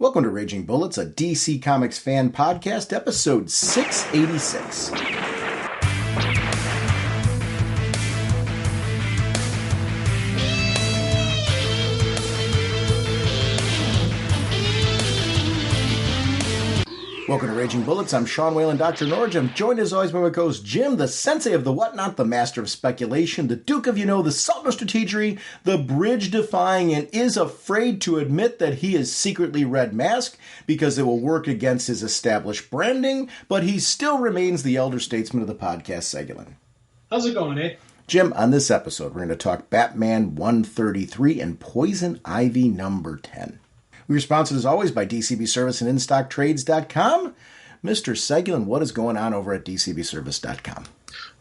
Welcome to Raging Bullets, a DC Comics fan podcast, episode 686. Welcome to Raging Bullets. I'm Sean Whalen, drnorge. I'm joined as always by my co-host Jim, the sensei of the whatnot, the master of speculation, the duke of the sultan of strategery, the bridge-defying, and is afraid to admit that he is secretly Red Mask because it will work against his established branding, but he still remains the elder statesman of the podcast, Segulin. How's it going, eh? Jim, on this episode, we're going to talk Batman 133 and Poison Ivy number 10. We're sponsored, as always, by DCB Service and InStockTrades.com. Mr. Segulin, what is going on over at DCBService.com?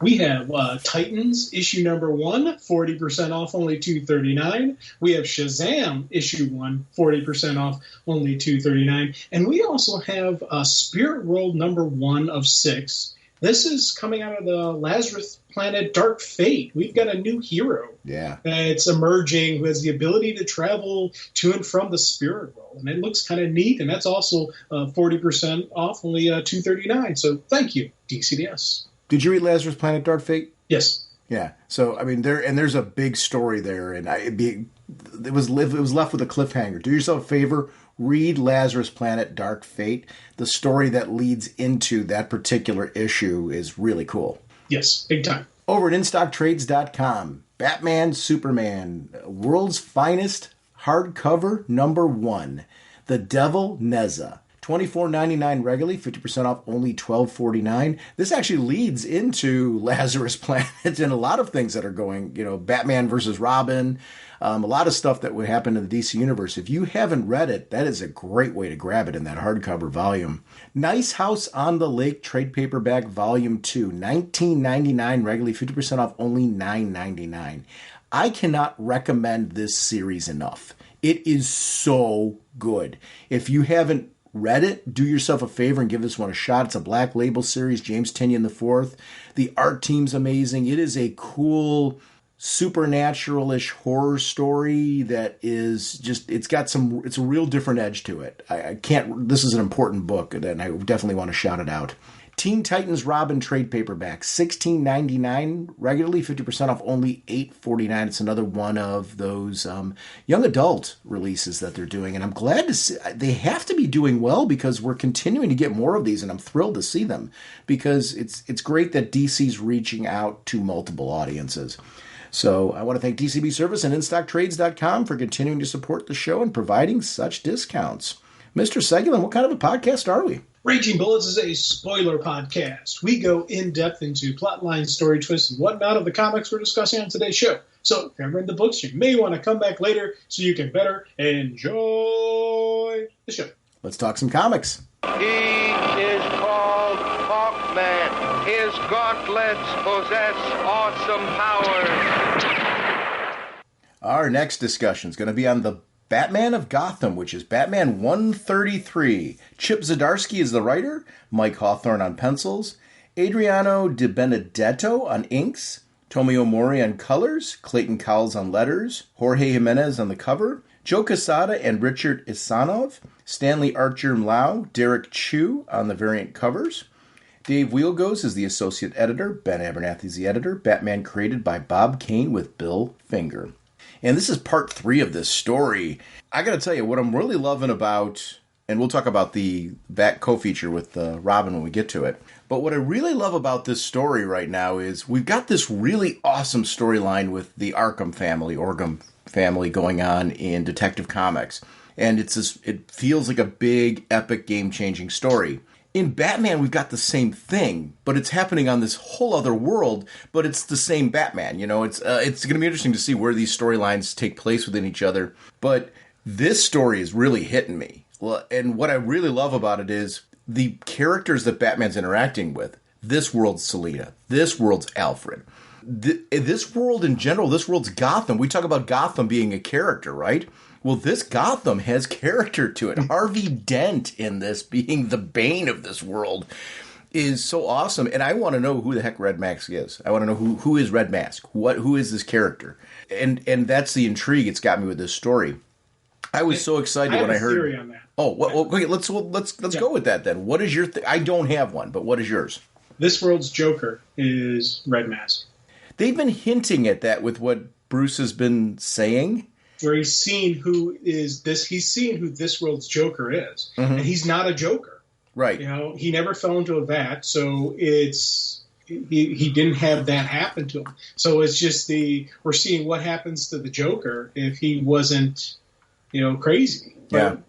We have Titans, issue number 1, 40% off, only $2.39. We have Shazam, issue 1, 40% off, only $2.39. And we also have Spirit World number 1 of 6. This is coming out of the Lazarus planet Dark Fate. We've got a new hero. Yeah. It's emerging, who has the ability to travel to and from the spirit world. And it looks kind of neat, and that's also 40% off, only $2.39. So thank you, DCBS. Did you read Lazarus Planet Dark Fate? Yes. Yeah. So, I mean, there's a big story there, and it was left with a cliffhanger. Do yourself a favor. Read Lazarus Planet Dark Fate. The story that leads into that particular issue is really cool. Yes, big time. Over at InStockTrades.com, Batman Superman, world's finest hardcover number 1, The Devil Nezza. $24.99 regularly, 50% off, only $12.49. This actually leads into Lazarus Planet and a lot of things that are going, Batman versus Robin, a lot of stuff that would happen in the DC Universe. If you haven't read it, that is a great way to grab it in that hardcover volume. Nice House on the Lake trade paperback volume 2, $19.99 regularly, 50% off, only $9.99. I cannot recommend this series enough. It is so good. If you haven't read it, do yourself a favor and give this one a shot. It's a Black Label series, James Tynion IV. The art team's amazing. It is a cool supernatural-ish horror story that is just, it's a real different edge to it. This is an important book, and I definitely want to shout it out. Teen Titans Robin trade paperback, $16.99 regularly, 50% off, only $8.49. It's another one of those young adult releases that they're doing, and I'm glad to see they have to be doing well because we're continuing to get more of these, and I'm thrilled to see them because it's great that DC's reaching out to multiple audiences. So I want to thank DCB Service and InStockTrades.com for continuing to support the show and providing such discounts. Mr. Segulin, what kind of a podcast are we? Raging Bullets is a spoiler podcast. We go in-depth into plotline, story twists, and whatnot of the comics we're discussing on today's show. So if you've read the books, you may want to come back later so you can better enjoy the show. Let's talk some comics. He is called Hawkman. His gauntlets possess awesome powers. Our next discussion is going to be on the Batman of Gotham, which is Batman 133. Chip Zdarsky is the writer, Mike Hawthorne on pencils, Adriano De Benedetto on inks, Tomio Mori on colors, Clayton Cowles on letters, Jorge Jimenez on the cover, Joe Quesada and Richard Isanov, Stanley Archer-Mlau, Derek Chu on the variant covers. Dave Wielgos is the associate editor, Ben Abernathy is the editor, Batman created by Bob Kane with Bill Finger. And this is part 3 of this story. I got to tell you, what I'm really loving about, and we'll talk about the Bat co-feature with Robin when we get to it, but what I really love about this story right now is we've got this really awesome storyline with the Arkham family going on in Detective Comics. And it feels like a big, epic, game-changing story. In Batman, we've got the same thing, but it's happening on this whole other world, but it's the same Batman. It's going to be interesting to see where these storylines take place within each other. But this story is really hitting me. And what I really love about it is the characters that Batman's interacting with. This world's Selina. This world's Alfred. This world in general, this world's Gotham. We talk about Gotham being a character, right? Well, this Gotham has character to it. Harvey Dent in this being the bane of this world is so awesome. And I want to know who the heck Red Mask is. I want to know who is Red Mask. Who is this character? And that's the intrigue it's got me with this story. I was so excited when I heard. Theory on that. Oh, okay. Let's go with that then. What is your? I don't have one, but what is yours? This world's Joker is Red Mask. They've been hinting at that with what Bruce has been saying. Where he's seen who is this. He's seen who this world's Joker is, and he's not a Joker. Right. He never fell into a vat, so he didn't have that happen to him. So it's just we're seeing what happens to the Joker if he wasn't, crazy. But,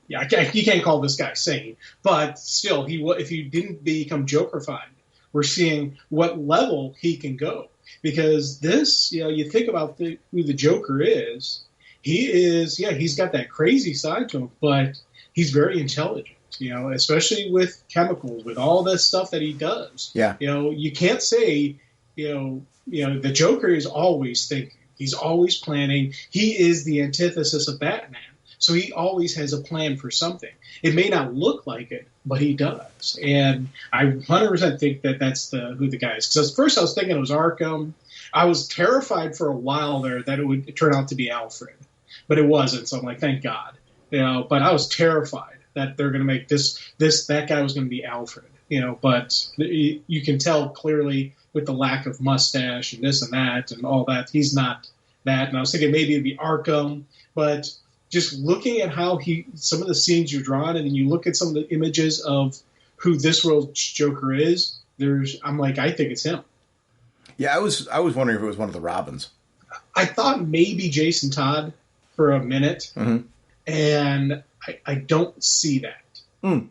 you can't call this guy sane, but still, if he didn't become Joker-fied, we're seeing what level he can go. Because this, you think about who the Joker is. He's got that crazy side to him, but he's very intelligent. Especially with chemicals, with all this stuff that he does. Yeah. You can't say, the Joker is always thinking. He's always planning. He is the antithesis of Batman. So he always has a plan for something. It may not look like it, but he does. And I 100% think that's who the guy is. Because at first I was thinking it was Arkham. I was terrified for a while there that it would turn out to be Alfred. But it wasn't. So I'm like, thank God. But I was terrified that they're going to make that guy was going to be Alfred. But you can tell clearly with the lack of mustache and this and that and all that, he's not that. And I was thinking maybe it'd be Arkham, but just looking at how some of the scenes you're drawing, and then you look at some of the images of who this world's Joker is, I'm like, I think it's him. Yeah, I was wondering if it was one of the Robins. I thought maybe Jason Todd for a minute, and I don't see that. And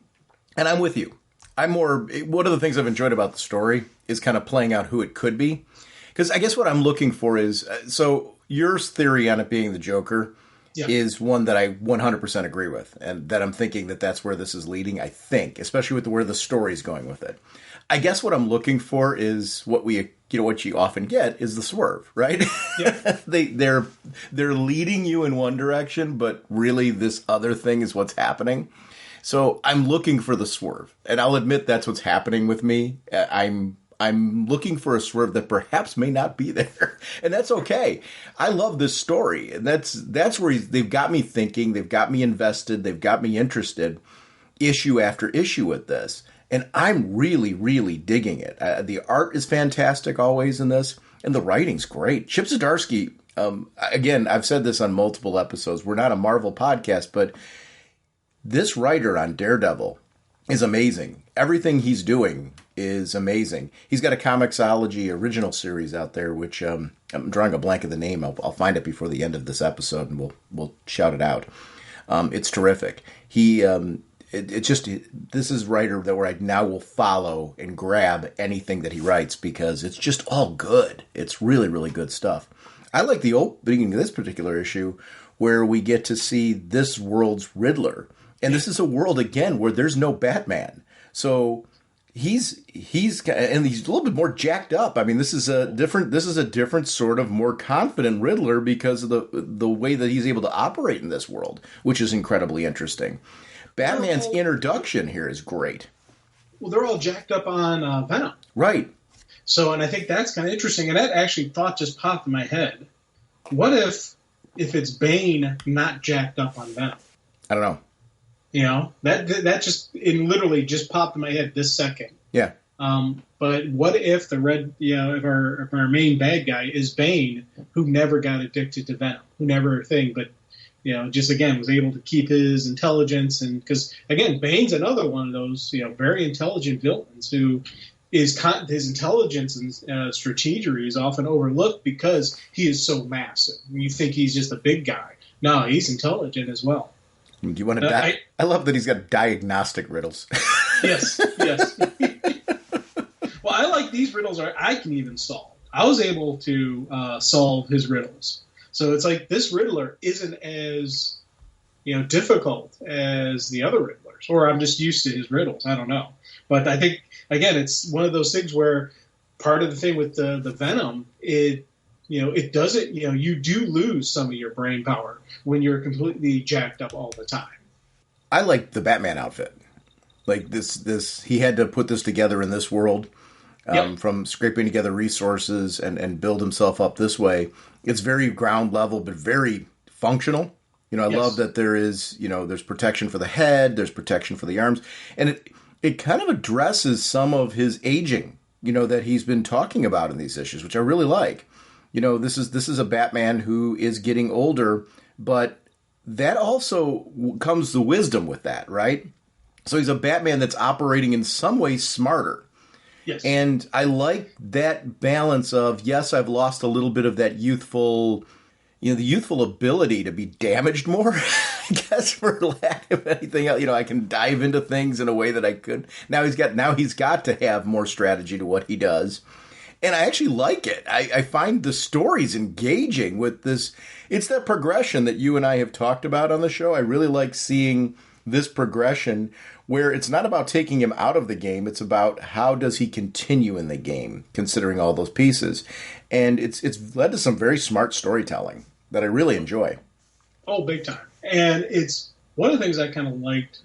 I'm with you. One of the things I've enjoyed about the story is kind of playing out who it could be. Because I guess what I'm looking for is, so your theory on it being the Joker is one that I 100% agree with. And that I'm thinking that's where this is leading, I think. Especially with where the story's going with it. I guess what I'm looking for is what you often get is the swerve, right? Yeah. They're leading you in one direction, but really this other thing is what's happening. So I'm looking for the swerve, and I'll admit that's what's happening with me. I'm looking for a swerve that perhaps may not be there, and that's okay. I love this story, and that's where they've got me thinking, they've got me invested, they've got me interested, issue after issue with this. And I'm really, really digging it. The art is fantastic always in this, and the writing's great. Chip Zdarsky, again, I've said this on multiple episodes. We're not a Marvel podcast, but this writer on Daredevil is amazing. Everything he's doing is amazing. He's got a Comixology original series out there, which I'm drawing a blank of the name. I'll find it before the end of this episode, and we'll shout it out. It's terrific. This is a writer that where I now will follow and grab anything that he writes because it's just all good. It's really, really good stuff. I like the opening of this particular issue where we get to see this world's Riddler. And this is a world, again, where there's no Batman. So he's a little bit more jacked up. I mean, this is a different sort of more confident Riddler because of the way that he's able to operate in this world, which is incredibly interesting. Batman's introduction here is great. Well, they're all jacked up on Venom. Right. So, and I think that's kind of interesting. And that actually thought just popped in my head. What if it's Bane not jacked up on Venom? I don't know. That just literally just popped in my head this second. Yeah. But what if if our main bad guy is Bane, who never got addicted to Venom, who never but just again was able to keep his intelligence, and because again, Bane's another one of those very intelligent villains who his intelligence and strategery is often overlooked because he is so massive. You think he's just a big guy. No, he's intelligent as well. Do you want to I love that he's got diagnostic riddles. Yes. Well, I like these riddles I can even solve. I was able to solve his riddles. So it's like this Riddler isn't as difficult as the other Riddlers, or I'm just used to his riddles. I don't know, but I think again it's one of those things where part of the thing with the Venom, it doesn't you do lose some of your brain power when you're completely jacked up all the time. I like the Batman outfit, like this he had to put this together in this world. From scraping together resources and build himself up this way. It's very ground level, but very functional. I love that there is, there's protection for the head, there's protection for the arms, and it kind of addresses some of his aging, that he's been talking about in these issues, which I really like. This is a Batman who is getting older, but that also comes the wisdom with that, right? So he's a Batman that's operating in some ways smarter. Yes. And I like that balance of, yes, I've lost a little bit of that youthful, the youthful ability to be damaged more, I guess, for lack of anything else. I can dive into things in a way that I could. Now he's got to have more strategy to what he does. And I actually like it. I find the stories engaging with this. It's that progression that you and I have talked about on the show. I really like seeing this progression where it's not about taking him out of the game. It's about how does he continue in the game, considering all those pieces. And it's led to some very smart storytelling that I really enjoy. Oh, big time. And it's one of the things I kind of liked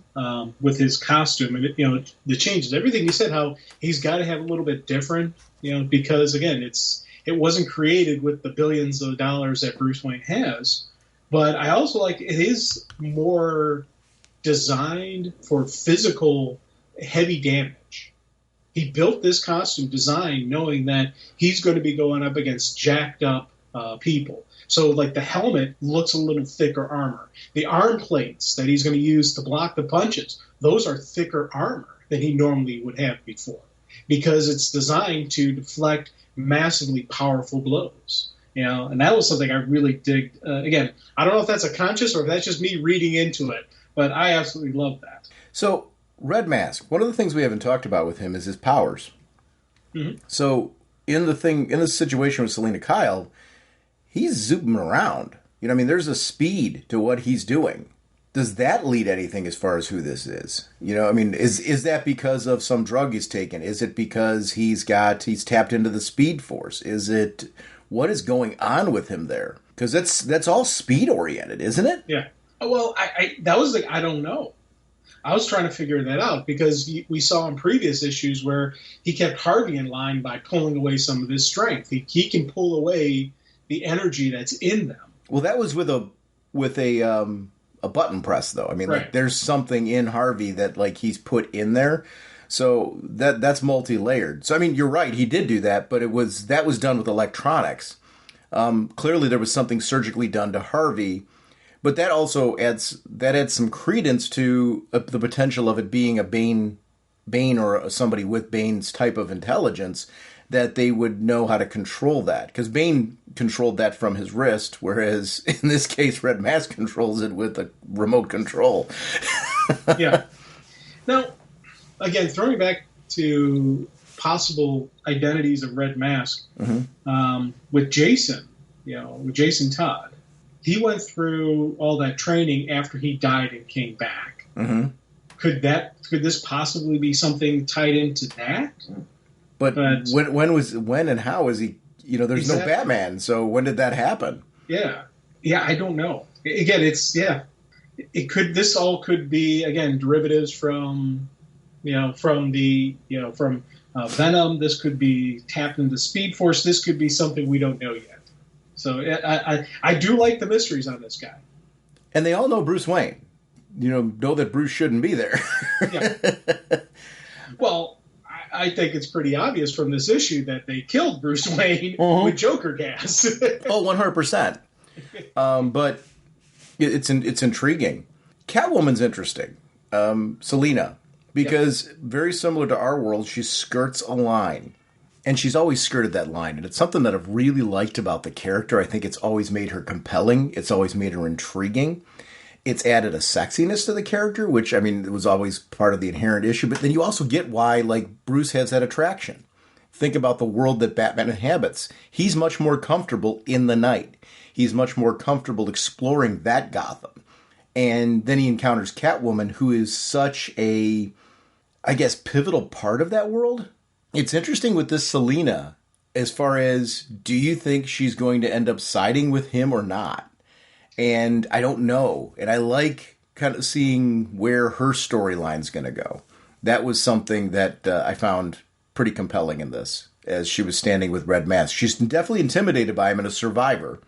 with his costume, and the changes, everything you said, how he's got to have a little bit different, because again, it wasn't created with the billions of dollars that Bruce Wayne has. But I also like it is more designed for physical heavy damage. He built this costume design knowing that he's going to be going up against jacked up people. So like the helmet looks a little thicker armor. The arm plates that he's going to use to block the punches, those are thicker armor than he normally would have before, because it's designed to deflect massively powerful blows. And that was something I really dig. Again, I don't know if that's a conscious or if that's just me reading into it, but I absolutely love that. So, Red Mask, one of the things we haven't talked about with him is his powers. Mm-hmm. So, in this situation with Selina Kyle, he's zooming around. There's a speed to what he's doing. Does that lead anything as far as who this is? Is that because of some drug he's taken? Is it because he's tapped into the Speed Force? Is it, what is going on with him there? Because that's all speed oriented, isn't it? Yeah. Well, I don't know. I was trying to figure that out because we saw in previous issues where he kept Harvey in line by pulling away some of his strength. He can pull away the energy that's in them. Well, that was with a button press, though. Right. Like, there's something in Harvey that he's put in there, so that's multi-layered. So you're right, he did do that, but that was done with electronics. Clearly, there was something surgically done to Harvey. But that also adds some credence to the potential of it being a Bane or somebody with Bane's type of intelligence, that they would know how to control that. Because Bane controlled that from his wrist, whereas in this case, Red Mask controls it with a remote control. Yeah. Now, again, throwing back to possible identities of Red Mask, mm-hmm. With Jason, with Jason Todd. He went through all that training after he died and came back. Mm-hmm. Could this possibly be something tied into that? But when and how is he? There's exactly. No Batman, so when did that happen? Yeah, I don't know. Again, it could. This all could be again derivatives from Venom. This could be tapped into Speed Force. This could be something we don't know yet. So I do like the mysteries on this guy. And they all know Bruce Wayne. Know that Bruce shouldn't be there. Yeah. Well, I think it's pretty obvious from this issue that they killed Bruce Wayne mm-hmm. with Joker gas. Oh, 100%. But it's intriguing. Catwoman's interesting. Selina. Because very similar to our world, she skirts a line. And she's always skirted that line. And it's something that I've really liked about the character. I think it's always made her compelling. It's always made her intriguing. It's added a sexiness to the character, which, it was always part of the inherent issue. But then you also get why, Bruce has that attraction. Think about the world that Batman inhabits. He's much more comfortable in the night. He's much more comfortable exploring that Gotham. And then he encounters Catwoman, who is such a, pivotal part of that world. It's interesting with this Selina, as far as, do you think she's going to end up siding with him or not? And I don't know. And I like kind of seeing where her storyline's going to go. That was something that I found pretty compelling in this, as she was standing with Red Mask. She's definitely intimidated by him and a survivor.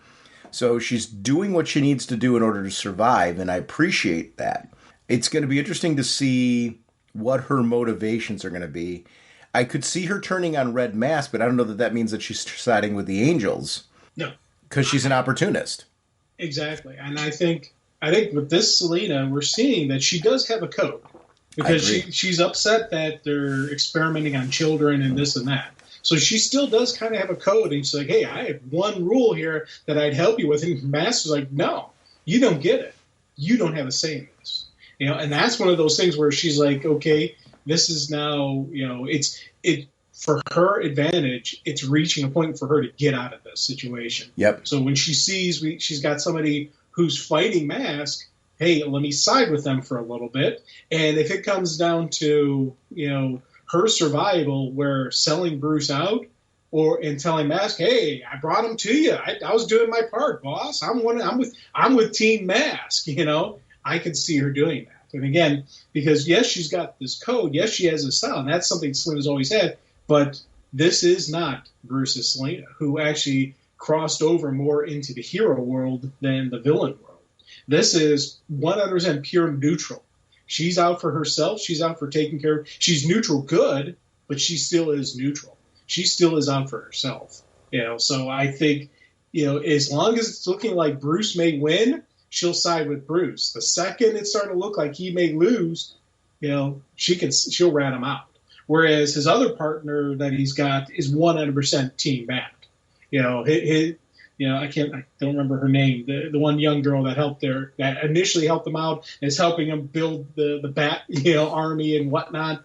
So she's doing what she needs to do in order to survive, and I appreciate that. It's going to be interesting to see what her motivations are going to be. I could see her turning on Red Mask, but I don't know that means that she's siding with the Angels. No. Because she's an opportunist. Exactly. And I think with this Selina, we're seeing that she does have a code. Because she's upset that they're experimenting on children and this and that. So she still does kind of have a code. And she's like, hey, I have one rule here that I'd help you with. And Mask is like, no, you don't get it. You don't have a say in this. And that's one of those things where she's like, okay, this is now, it for her advantage, it's reaching a point for her to get out of this situation. Yep. So when she sees she's got somebody who's fighting Mask, hey, let me side with them for a little bit. And if it comes down to, her survival, where selling Bruce out and telling Mask, hey, I brought him to you. I was doing my part, boss. I'm with Team Mask, I could see her doing that. And again, because yes, she's got this code. Yes, she has a style, and that's something Selina's always had. But this is not Bruce's Selina, who actually crossed over more into the hero world than the villain world. This is 100% pure neutral. She's out for herself. She's out for taking care of. She's neutral good, but she still is neutral. She still is out for herself. So I think, as long as it's looking like Bruce may win, she'll side with Bruce. The second it's starting to look like he may lose, she'll rat him out. Whereas his other partner that he's got is 100% team back. I don't remember her name. The one young girl that initially helped him out, and is helping him build the Bat, army and whatnot.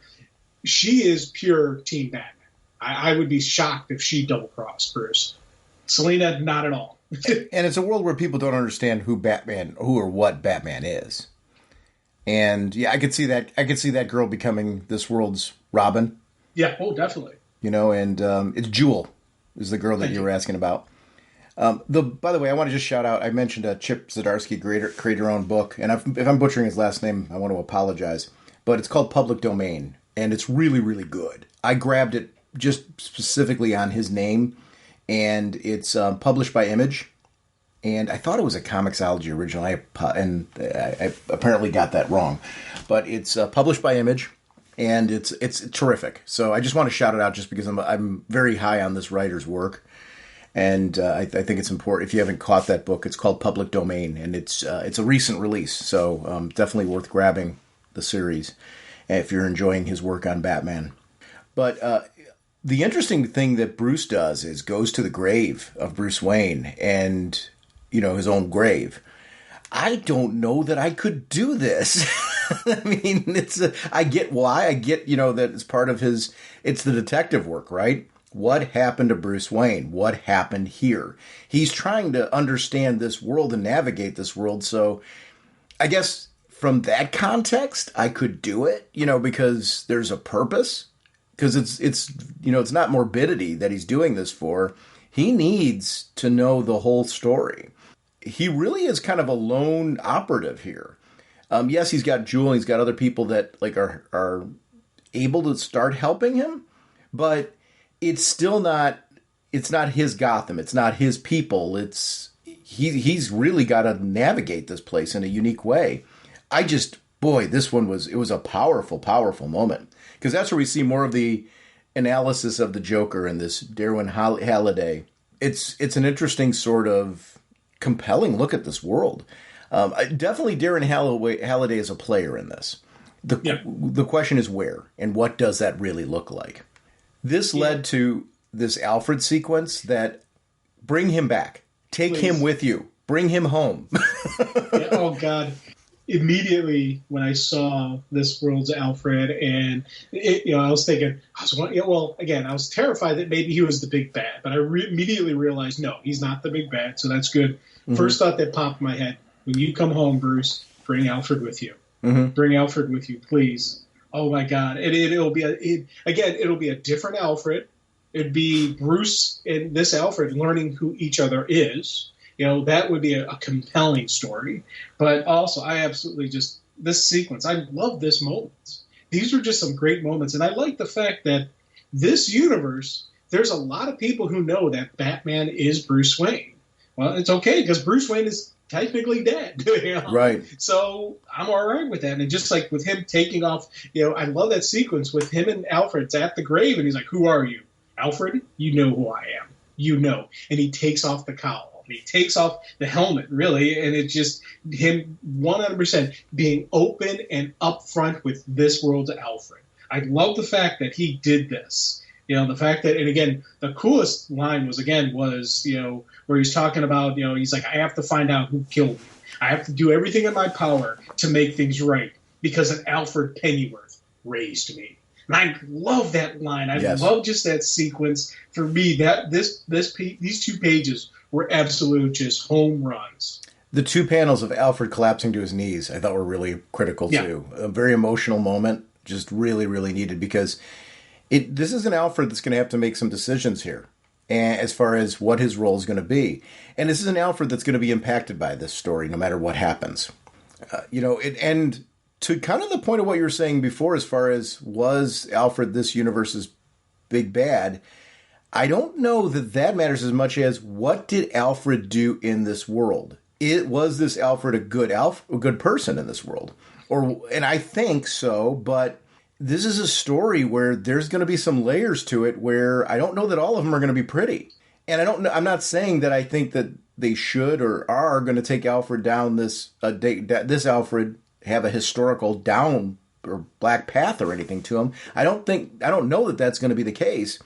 She is pure team Batman. I would be shocked if she double crossed Bruce. Selina, not at all. And it's a world where people don't understand who or what Batman is. And yeah, I could see that. I could see that girl becoming this world's Robin. Yeah. Oh, definitely. And it's Jewel is the girl that you were asking about. By the way, I want to just shout out. I mentioned Chip Zdarsky, create your own book, and if I'm butchering his last name, I want to apologize. But it's called Public Domain, and it's really, really good. I grabbed it just specifically on his name, and it's published by Image. And I thought it was a Comixology original, I apparently got that wrong. But it's published by Image, and it's terrific. So I just want to shout it out just because I'm very high on this writer's work. And I think it's important. If you haven't caught that book, it's called Public Domain, and it's a recent release. So definitely worth grabbing the series if you're enjoying his work on Batman. But the interesting thing that Bruce does is goes to the grave of Bruce Wayne and, his own grave. I don't know that I could do this. I mean, I get why. I get, that it's part of it's the detective work, right? What happened to Bruce Wayne? What happened here? He's trying to understand this world and navigate this world. So I guess from that context, I could do it, because there's a purpose. Because it's not morbidity that he's doing this for. He needs to know the whole story. He really is kind of a lone operative here. Yes, he's got Jewel. He's got other people that are able to start helping him, but it's still not. It's not his Gotham. It's not his people. He's really got to navigate this place in a unique way. This one was a powerful, powerful moment. Because that's where we see more of the analysis of the Joker in this Darwin Halliday. It's an interesting sort of compelling look at this world. Definitely Darren Halliday is a player in this. The question is where, and what does that really look like? This led to this Alfred sequence that bring him back. Take him with you. Bring him home. Oh, God. Immediately when I saw this world's Alfred, and I was thinking, I was terrified that maybe he was the big bad, but I immediately realized, no, he's not the big bad, so that's good. Mm-hmm. First thought that popped in my head, when you come home, Bruce, bring Alfred with you. Mm-hmm. Bring Alfred with you, please. Oh my God! And it'll be a different Alfred. It'd be Bruce and this Alfred learning who each other is. That would be a compelling story. But also, I absolutely this sequence, I love this moment. These are just some great moments. And I like the fact that this universe, there's a lot of people who know that Batman is Bruce Wayne. Well, it's okay because Bruce Wayne is technically dead. Right. So I'm all right with that. And just like with him taking off, I love that sequence with him and Alfred's at the grave, and he's like, "Who are you, Alfred? You know who I am. You know." And he takes off the cowl. And he takes off the helmet, really, and it's just him 100% being open and upfront with this world's Alfred. I love the fact that he did this. The fact that, and again, the coolest line was where he's talking about, he's like, "I have to find out who killed me. I have to do everything in my power to make things right because an Alfred Pennyworth raised me." And I love that line. I love just that sequence. For me, that these 2 pages were absolute just home runs. The 2 panels of Alfred collapsing to his knees, I thought were really critical too. A very emotional moment, just really, really needed because this is an Alfred that's going to have to make some decisions here as far as what his role is going to be. And this is an Alfred that's going to be impacted by this story no matter what happens. And to kind of the point of what you were saying before as far as was Alfred this universe's big bad, I don't know that matters as much as what did Alfred do in this world? Was this Alfred a good person in this world? And I think so, but this is a story where there's going to be some layers to it where I don't know that all of them are going to be pretty. And I'm not saying that I think that they should or are going to take Alfred down this Alfred have a historical down or black path or anything to him. I don't know that that's going to be the case.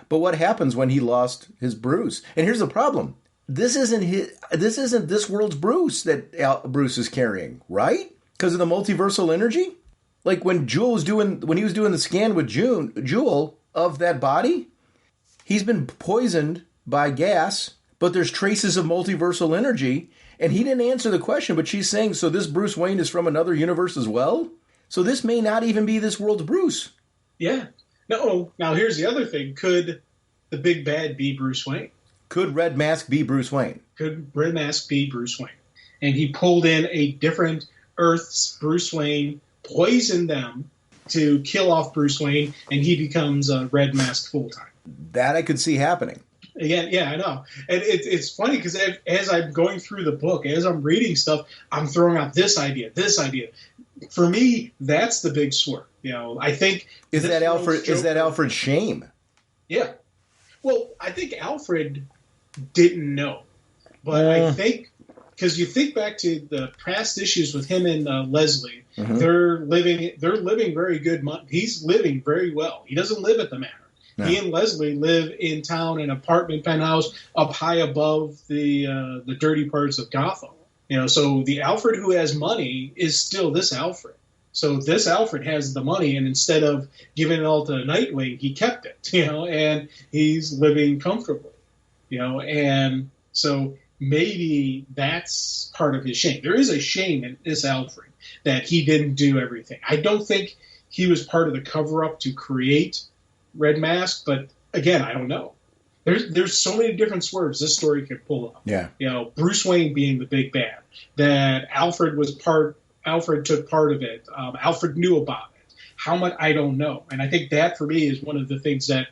But what happens when he lost his Bruce? And here's the problem. This isn't this world's Bruce that Bruce is carrying, right? Because of the multiversal energy? Like when he was doing the scan with Jewel of that body, he's been poisoned by gas, but there's traces of multiversal energy, and he didn't answer the question, but she's saying, so this Bruce Wayne is from another universe as well? So this may not even be this world's Bruce. Yeah. No. Now here's the other thing. Could the big bad be Bruce Wayne? Could Red Mask be Bruce Wayne? Could Red Mask be Bruce Wayne? And he pulled in a different Earth's Bruce Wayne, poisoned them to kill off Bruce Wayne, and he becomes a Red Mask full-time. That I could see happening. Again, yeah, I know. And it's funny because as I'm going through the book, as I'm reading stuff, I'm throwing out this idea. For me, that's the big swerve. I think... Is that Alfred's shame? Yeah. Well, I think Alfred didn't know. But I think... Because you think back to the past issues with him and Leslie, they're living very good. He's living very well. He doesn't live at the manor. No. He and Leslie live in town in an apartment penthouse up high above the dirty parts of Gotham. So the Alfred who has money is still this Alfred. So this Alfred has the money, and instead of giving it all to Nightwing, he kept it. And he's living comfortably. And so. Maybe that's part of his shame. There is a shame in this Alfred that he didn't do everything. I don't think he was part of the cover-up to create Red Mask, but again, I don't know. There's so many different swerves this story could pull up. Yeah. Bruce Wayne being the big bad, that Alfred took part of it. Alfred knew about it. How much, I don't know. And I think that for me is one of the things that,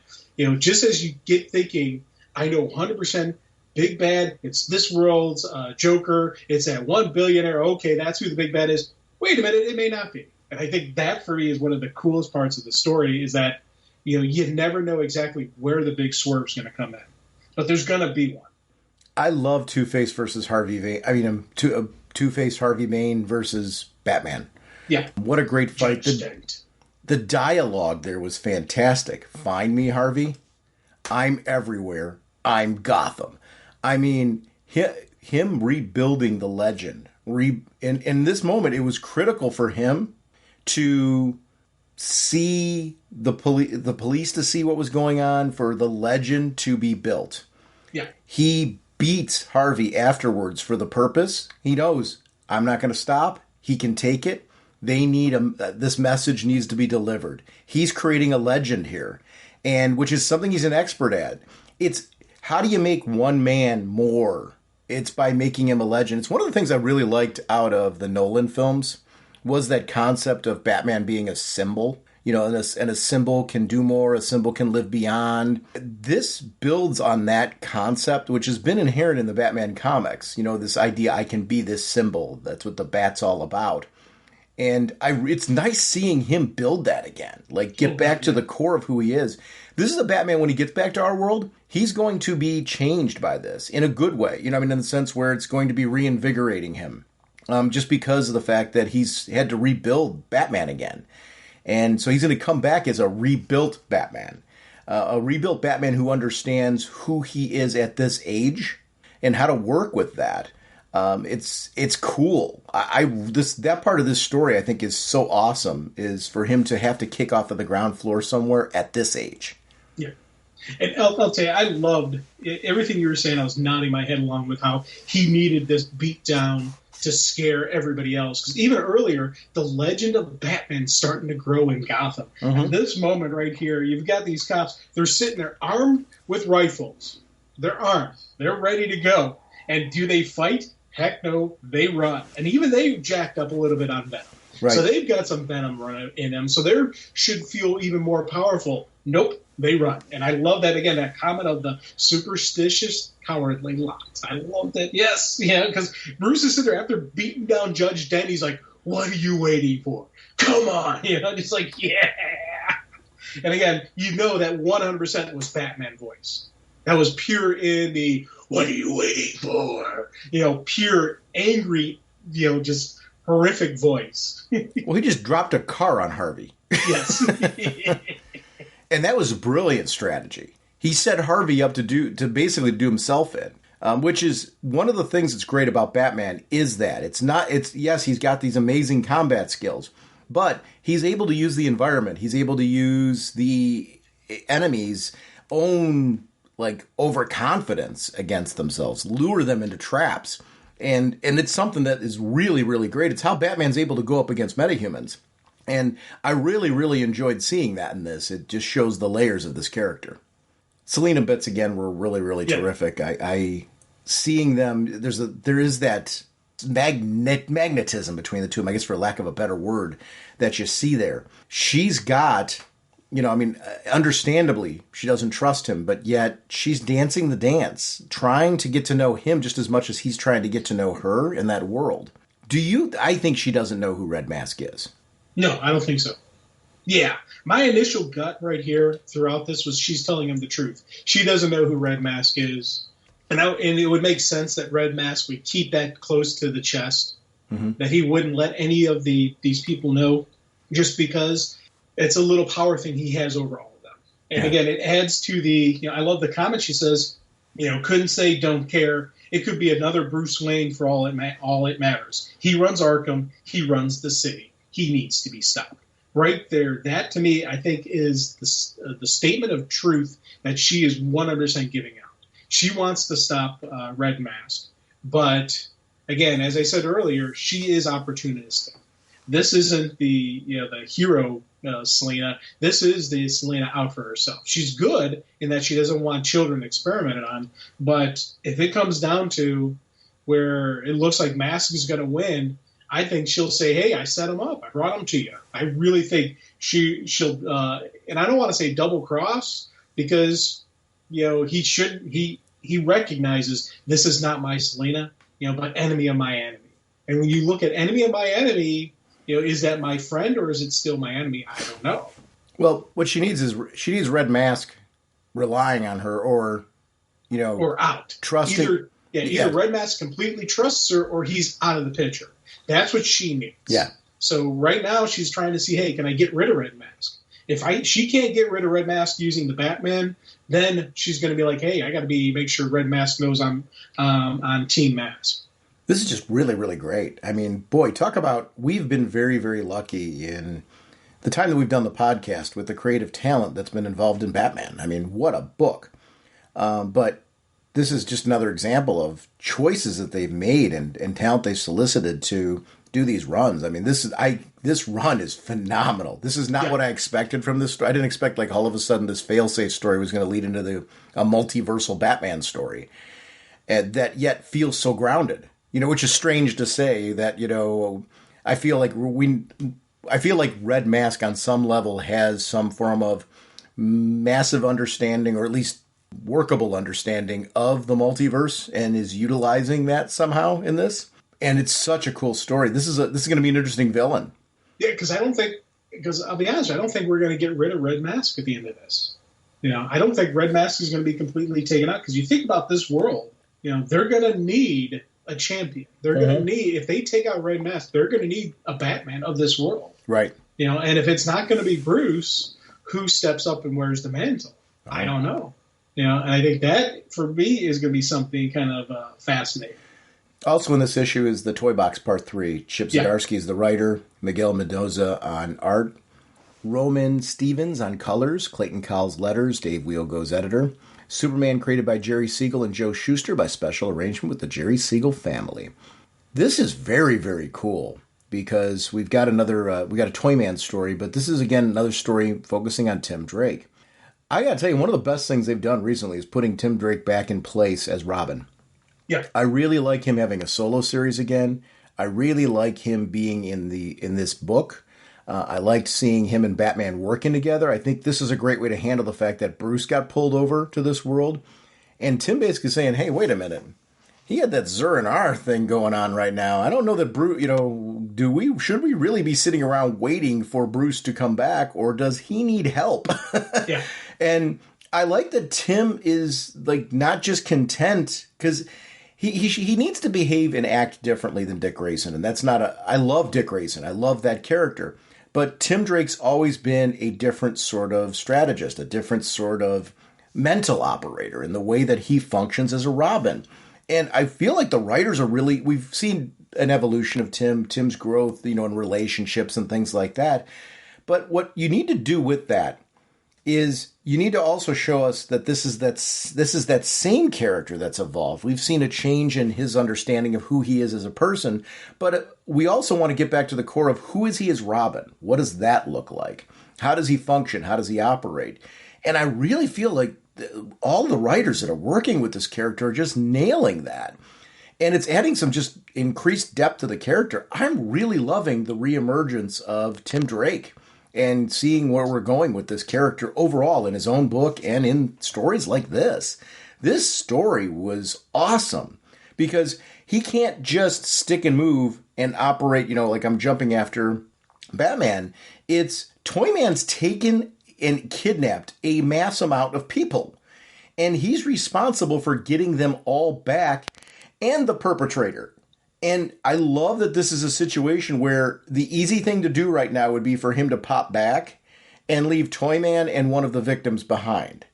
just as you get thinking, I know 100% big bad, it's this world's Joker, it's that one billionaire, okay, that's who the big bad is. Wait a minute, it may not be. And I think that for me is one of the coolest parts of the story is that, you never know exactly where the big swerve's going to come in. But there's going to be one. I love Two-Face versus Harvey Vane. Two-Face Harvey Vane versus Batman. Yeah. What a great fight. The dialogue there was fantastic. Find me, Harvey. I'm everywhere. I'm Gotham. I mean, him rebuilding the legend. In this moment, it was critical for him to see the police to see what was going on, for the legend to be built. Yeah. He beats Harvey afterwards for the purpose. He knows, I'm not going to stop. He can take it. They need this message needs to be delivered. He's creating a legend here, and which is something he's an expert at. It's how do you make one man more? It's by making him a legend. It's one of the things I really liked out of the Nolan films was that concept of Batman being a symbol. and a symbol can do more, a symbol can live beyond. This builds on that concept, which has been inherent in the Batman comics. This idea, I can be this symbol. That's what the Bat's all about. And it's nice seeing him build that again, get back to the core of who he is. This is a Batman, when he gets back to our world, he's going to be changed by this in a good way. In the sense where it's going to be reinvigorating him, just because of the fact that he's had to rebuild Batman again. And so he's going to come back as a rebuilt Batman. A rebuilt Batman who understands who he is at this age and how to work with that. It's cool. That part of this story I think is so awesome, is for him to have to kick off of the ground floor somewhere at this age. Yeah. And I'll tell you, I loved everything you were saying. I was nodding my head along with how he needed this beat down to scare everybody else. Because even earlier, the legend of Batman starting to grow in Gotham. Mm-hmm. And this moment right here, you've got these cops. They're sitting there armed with rifles. They're armed. They're ready to go. And do they fight? Heck no, they run. And even they jacked up a little bit on Venom. Right. So they've got some Venom run in them. So they should feel even more powerful. Nope, they run. And I love that, again, that comment of the superstitious, cowardly lots. I love that. Yes, because Bruce is sitting there after beating down Judge Dent. He's like, what are you waiting for? Come on. Just like, yeah. And again, that 100% was Batman voice. That was pure in the, what are you waiting for? Pure, angry, just horrific voice. Well, he just dropped a car on Harvey. Yes. And that was a brilliant strategy. He set Harvey up to basically do himself in, which is one of the things that's great about Batman is that yes, he's got these amazing combat skills, but he's able to use the environment. He's able to use the enemy's own overconfidence against themselves, lure them into traps. And it's something that is really, really great. It's how Batman's able to go up against metahumans. And I really, really enjoyed seeing that in this. It just shows the layers of this character. Selina bits, again, were really, really terrific. I seeing them, there is that magnetism between the two of them, I guess for lack of a better word, that you see there. She's got... understandably, she doesn't trust him, but yet she's dancing the dance, trying to get to know him just as much as he's trying to get to know her in that world. I think she doesn't know who Red Mask is. No, I don't think so. Yeah. My initial gut right here throughout this was she's telling him the truth. She doesn't know who Red Mask is. And it would make sense that Red Mask would keep that close to the chest, that he wouldn't let any of these people know, just because it's a little power thing he has over all of them. And again, it adds to the, I love the comment she says, couldn't say don't care. It could be another Bruce Wayne for all it matters. He runs Arkham. He runs the city. He needs to be stopped. Right there, that to me, I think, is the statement of truth that she is 100% giving out. She wants to stop Red Mask. But again, as I said earlier, she is opportunistic. This isn't the hero Selina. This is the Selina out for herself. She's good in that she doesn't want children experimented on. But if it comes down to where it looks like Mask is going to win, I think she'll say, hey, I set him up. I brought him to you. I really think she'll, and I don't want to say double cross because, he recognizes this is not my Selina, but enemy of my enemy. And when you look at enemy of my enemy, is that my friend or is it still my enemy? I don't know. Well, what she needs is Red Mask relying on her or out. Trusting. Either Red Mask completely trusts her or he's out of the picture. That's what she needs. Yeah. So right now she's trying to see, hey, can I get rid of Red Mask? If she can't get rid of Red Mask using the Batman, then she's going to be like, hey, I got to make sure Red Mask knows I'm on Team Mask. This is just really, really great. I mean, boy, talk about, we've been very, very lucky in the time that we've done the podcast with the creative talent that's been involved in Batman. I mean, what a book. But this is just another example of choices that they've made and talent they've solicited to do these runs. I mean, this run is phenomenal. This is not what I expected from this story. I didn't expect all of a sudden this failsafe story was going to lead into a multiversal Batman story, and that yet feels so grounded. Which is strange to say that, I feel like I feel like Red Mask on some level has some form of massive understanding, or at least workable understanding of the multiverse, and is utilizing that somehow in this. And it's such a cool story. This is going to be an interesting villain. Yeah, because I'll be honest, I don't think we're going to get rid of Red Mask at the end of this. I don't think Red Mask is going to be completely taken out, because you think about this world, they're going to need a champion. They're going to need, if they take out Red Mask, they're going to need a Batman of this world. Right. And if it's not going to be Bruce, who steps up and wears the mantle? I don't know. And I think that, for me, is going to be something kind of fascinating. Also in this issue is the Toy Box Part 3. Chip Zdarsky is the writer, Miguel Mendoza on art, Roman Stevens on colors, Clayton Cowles letters, Dave Wheelgo's editor. Superman created by Jerry Siegel and Joe Shuster by special arrangement with the Jerry Siegel family. This is very, very cool because we've got we got a Toyman story, but this is, again, another story focusing on Tim Drake. I got to tell you, one of the best things they've done recently is putting Tim Drake back in place as Robin. Yeah. I really like him having a solo series again. I really like him being in this book. I liked seeing him and Batman working together. I think this is a great way to handle the fact that Bruce got pulled over to this world. And Tim basically saying, hey, wait a minute. He had that Zur-En-Arrh thing going on right now. I don't know that Bruce, should we really be sitting around waiting for Bruce to come back, or does he need help? Yeah. And I like that Tim is not just content, because he needs to behave and act differently than Dick Grayson. And that's I love Dick Grayson. I love that character. But Tim Drake's always been a different sort of strategist, a different sort of mental operator in the way that he functions as a Robin. And I feel like the writers are really, we've seen an evolution of Tim's growth, in relationships and things like that. But what you need to do with that is you need to also show us that this is that same character that's evolved. We've seen a change in his understanding of who he is as a person, but we also want to get back to the core of who is he as Robin? What does that look like? How does he function? How does he operate? And I really feel like all the writers that are working with this character are just nailing that. And it's adding some just increased depth to the character. I'm really loving the reemergence of Tim Drake and seeing where we're going with this character overall in his own book and in stories like this. This story was awesome because he can't just stick and move and operate, like I'm jumping after Batman. It's Toyman's taken and kidnapped a mass amount of people, and he's responsible for getting them all back and the perpetrator. And I love that this is a situation where the easy thing to do right now would be for him to pop back and leave Toyman and one of the victims behind.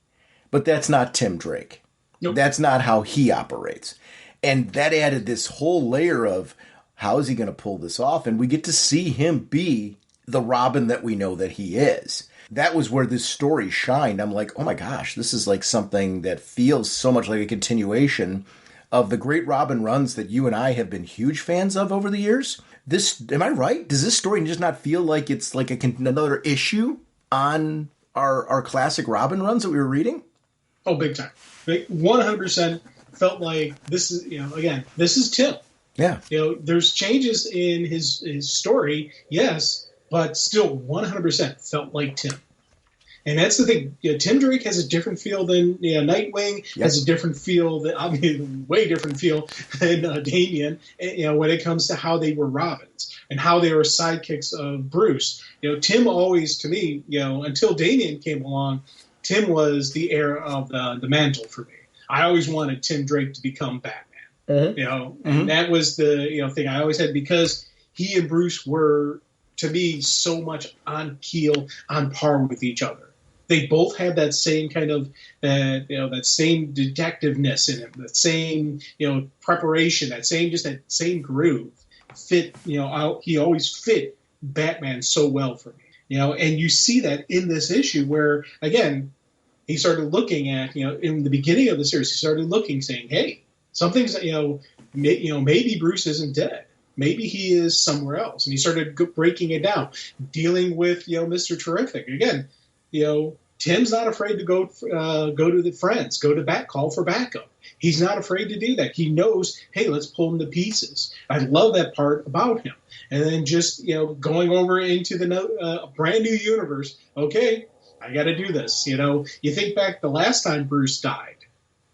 But that's not Tim Drake. Nope. That's not how he operates. And that added this whole layer of how is he going to pull this off? And we get to see him be the Robin that we know that he is. That was where this story shined. I'm like, oh my gosh, this is like something that feels so much like a continuation of the great Robin runs that you and I have been huge fans of over the years. This, am I right? Does this story just not feel like it's like another issue on our classic Robin runs that we were reading? Oh, big time. 100% felt like this is, again, this is Tim. Yeah. There's changes in his story, yes, but still 100% felt like Tim. And that's the thing. Tim Drake has a different feel than Nightwing, yep. Has a different feel, way different feel than Damian, when it comes to how they were Robins and how they were sidekicks of Bruce. Tim always, to me, until Damian came along, Tim was the heir of the mantle for me. I always wanted Tim Drake to become Batman. And that was the thing I always had, because he and Bruce were, to me, so much on par with each other. They both had that same kind of, that same detectiveness in him, that same, preparation, that same groove. Fit, he always fit Batman so well for me, and you see that in this issue where, again, he started looking at, in the beginning of the series, he started looking, saying, hey, something's, maybe Bruce isn't dead. Maybe he is somewhere else. And he started breaking it down, dealing with, Mr. Terrific. Again, Tim's not afraid to go to the friends, go to call for backup. He's not afraid to do that. He knows, hey, let's pull him to pieces. I love that part about him. And then just, going over into the brand new universe. Okay, I got to do this. You think back the last time Bruce died,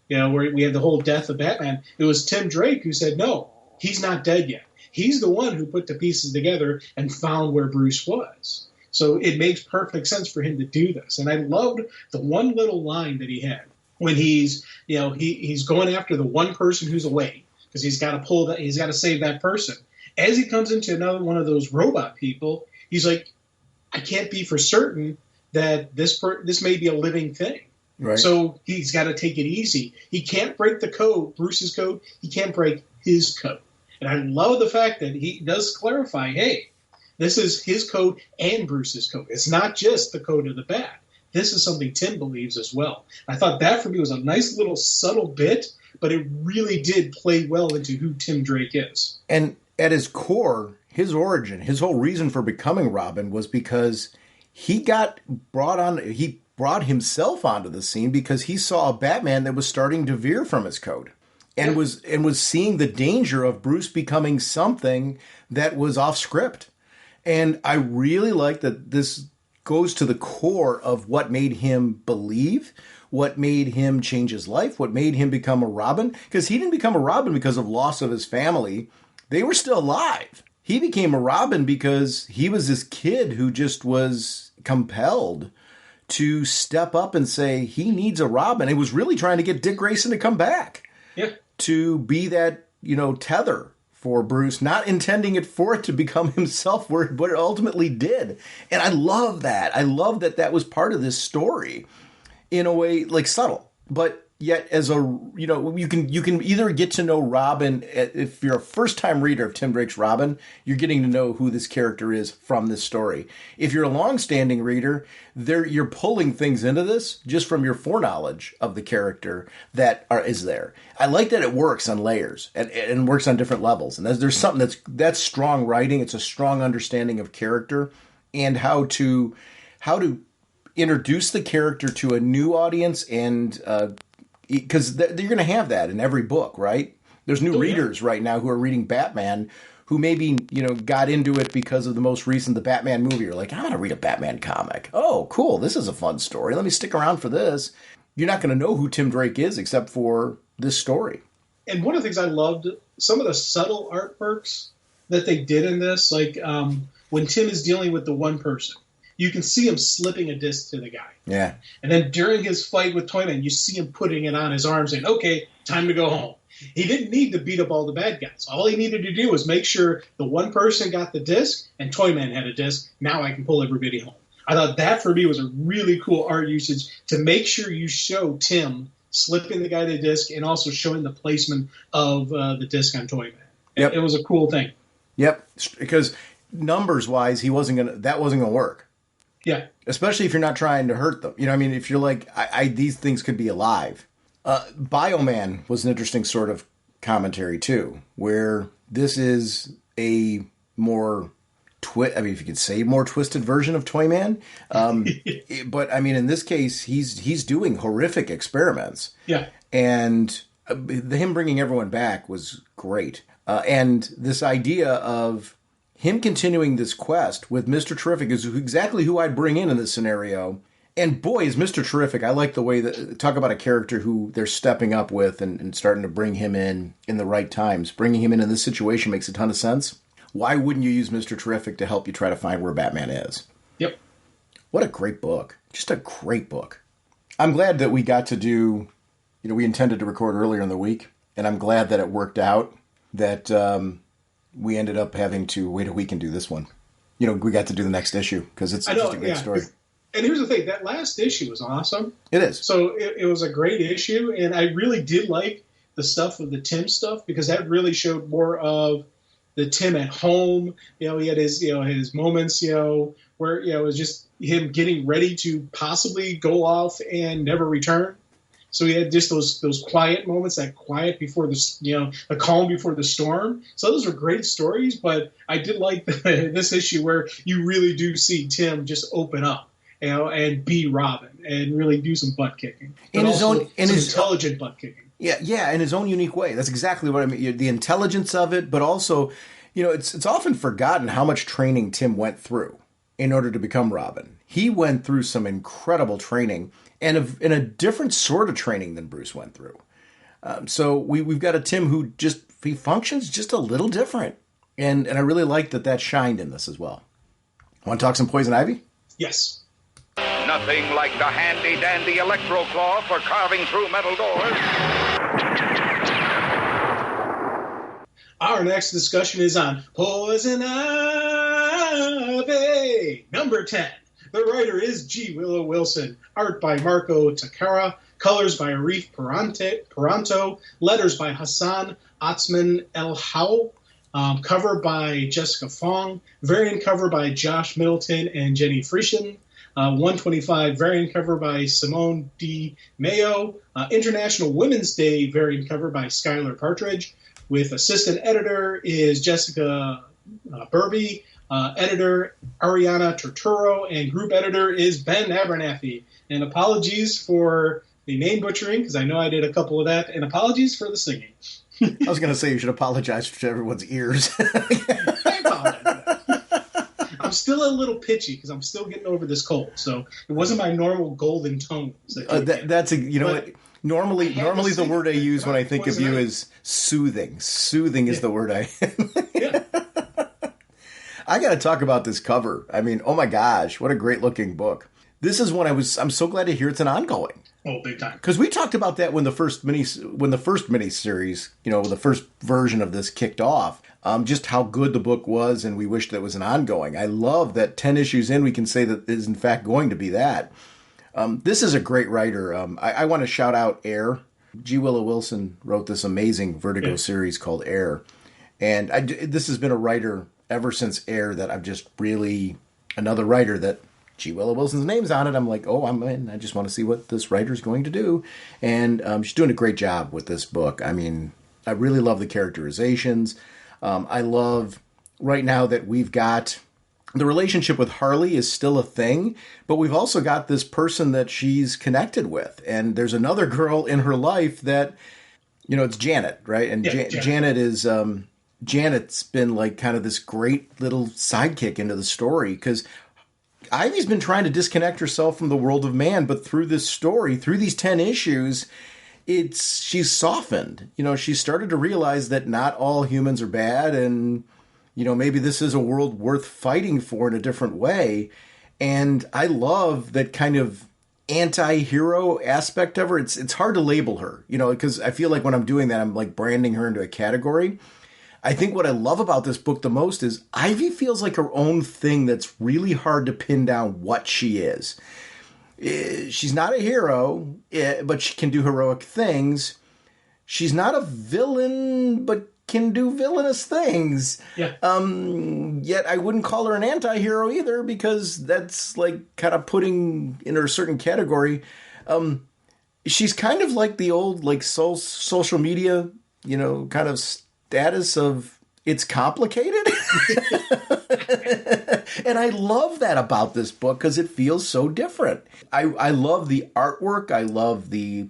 where we had the whole death of Batman. It was Tim Drake who said, no, he's not dead yet. He's the one who put the pieces together and found where Bruce was. So it makes perfect sense for him to do this. And I loved the one little line that he had when he's going after the one person who's away because he's got to save that person. As he comes into another one of those robot people, he's like, I can't be for certain that this may be a living thing. Right. So he's got to take it easy. He can't break the code, Bruce's code. He can't break his code. And I love the fact that he does clarify, hey, this is his code and Bruce's code. It's not just the code of the Bat. This is something Tim believes as well. I thought that for me was a nice little subtle bit, but it really did play well into who Tim Drake is. And at his core, his origin, his whole reason for becoming Robin was because he brought himself onto the scene because he saw a Batman that was starting to veer from his code. And was seeing the danger of Bruce becoming something that was off script. And I really like that this goes to the core of what made him believe, what made him change his life, what made him become a Robin. Because he didn't become a Robin because of loss of his family. They were still alive. He became a Robin because he was this kid who just was compelled to step up and say he needs a Robin. He was really trying to get Dick Grayson to come back. Yeah. To be that, tether for Bruce, not intending for it to become himself, what it ultimately did. And I love that. I love that was part of this story in a way, like subtle, but yet as you can either get to know Robin. If you're a first time reader of Tim Drake's Robin, you're getting to know who this character is from this story. If you're a long-standing reader, you're pulling things into this just from your foreknowledge of the character that is there. I like that it works on layers and works on different levels. And there's something that's strong writing. It's a strong understanding of character and how to introduce the character to a new audience and because you're going to have that in every book, right? There's new readers right now who are reading Batman who maybe, got into it because of the most recent, the Batman movie. You're like, I'm going to read a Batman comic. Oh, cool. This is a fun story. Let me stick around for this. You're not going to know who Tim Drake is except for this story. And one of the things I loved, some of the subtle artworks that they did in this, like when Tim is dealing with the one person, you can see him slipping a disc to the guy. Yeah. And then during his fight with Toyman, you see him putting it on his arm saying, okay, time to go home. He didn't need to beat up all the bad guys. All he needed to do was make sure the one person got the disc and Toyman had a disc. Now I can pull everybody home. I thought that for me was a really cool art usage to make sure you show Tim slipping the guy the disc and also showing the placement of the disc on Toyman. Yep. It was a cool thing. Yep. Because numbers wise, that wasn't going to work. Yeah. Especially if you're not trying to hurt them. If you're like, these things could be alive. Bioman was an interesting sort of commentary, too, where this is a more, if you could say more twisted version of Toyman. But, in this case, he's doing horrific experiments. Yeah. And him bringing everyone back was great. And this idea of him continuing this quest with Mr. Terrific is exactly who I'd bring in this scenario. And boy, is Mr. Terrific, I like the way that, talk about a character who they're stepping up with and starting to bring him in the right times. Bringing him in this situation makes a ton of sense. Why wouldn't you use Mr. Terrific to help you try to find where Batman is? Yep. What a great book. Just a great book. I'm glad that we got to do, we intended to record earlier in the week, and I'm glad that it worked out, that we ended up having to wait a week and do this one. We got to do the next issue because it's just a great story. And here's the thing, that last issue was awesome. It is. So it was a great issue, and I really did like the stuff of the Tim stuff because that really showed more of the Tim at home. He had his moments, where it was just him getting ready to possibly go off and never return. So he had just those quiet moments, that quiet before the calm before the storm. So those were great stories, but I did like this issue where you really do see Tim just open up. and be Robin and really do some butt kicking. In his own, intelligent butt kicking. Yeah, in his own unique way. That's exactly what I mean. The intelligence of it, but also, it's often forgotten how much training Tim went through in order to become Robin. He went through some incredible training, and in a different sort of training than Bruce went through. So we've got a Tim who he functions just a little different, and I really like that shined in this as well. Want to talk some Poison Ivy? Yes. Nothing like the handy-dandy electro claw for carving through metal doors. Our next discussion is on Poison Ivy, number 10. The writer is G. Willow Wilson. Art by Marco Takara. Colors by Arif Peranto. Letters by Hassan Atzman El Hau. Cover by Jessica Fong. Variant cover by Josh Middleton and Jenny Friesen. 125 variant cover by Simone D. Mayo. International Women's Day variant cover by Skylar Partridge. With assistant editor is Jessica Burby. Editor Ariana Torturo. And group editor is Ben Abernathy. And apologies for the name butchering, because I know I did a couple of that. And apologies for the singing. I was going to say you should apologize to everyone's ears. I apologize for that. I'm still a little pitchy because I'm still getting over this cold. So it wasn't my normal golden tones. Normally the word I use when I think of you is soothing. Soothing is the word I. Yeah. I got to talk about this cover. I mean, oh my gosh, what a great looking book. This is one I'm so glad to hear it's an ongoing. Oh, big time. Because we talked about that when the first miniseries, the first version of this kicked off, just how good the book was, and we wished that it was an ongoing. I love that 10 issues in, we can say that it is in fact going to be that. This is a great writer. I want to shout out Air. G. Willow Wilson wrote this amazing Vertigo series called Air. And this has been a writer ever since Air that I'm just really, another writer that G. Willow Wilson's name's on it. I'm like, oh, I'm in. I just want to see what this writer's going to do. And she's doing a great job with this book. I mean, I really love the characterizations. I love right now that we've got the relationship with Harley is still a thing, but we've also got this person that she's connected with. And there's another girl in her life that, it's Janet, right? And Janet is, Janet's been like kind of this great little sidekick into the story because Ivy's been trying to disconnect herself from the world of man, but through this story, through these 10 issues, she's softened. She's started to realize that not all humans are bad, and maybe this is a world worth fighting for in a different way. And I love that kind of anti-hero aspect of her. It's hard to label her, because I feel like when I'm doing that, I'm like branding her into a category. I think what I love about this book the most is Ivy feels like her own thing that's really hard to pin down what she is. She's not a hero, but she can do heroic things. She's not a villain, but can do villainous things. Yeah. Yet I wouldn't call her an anti-hero either, because that's like kind of putting in her a certain category. She's kind of like the old like social media, kind of status of it's complicated. And I love that about this book because it feels so different. I love the artwork. I love the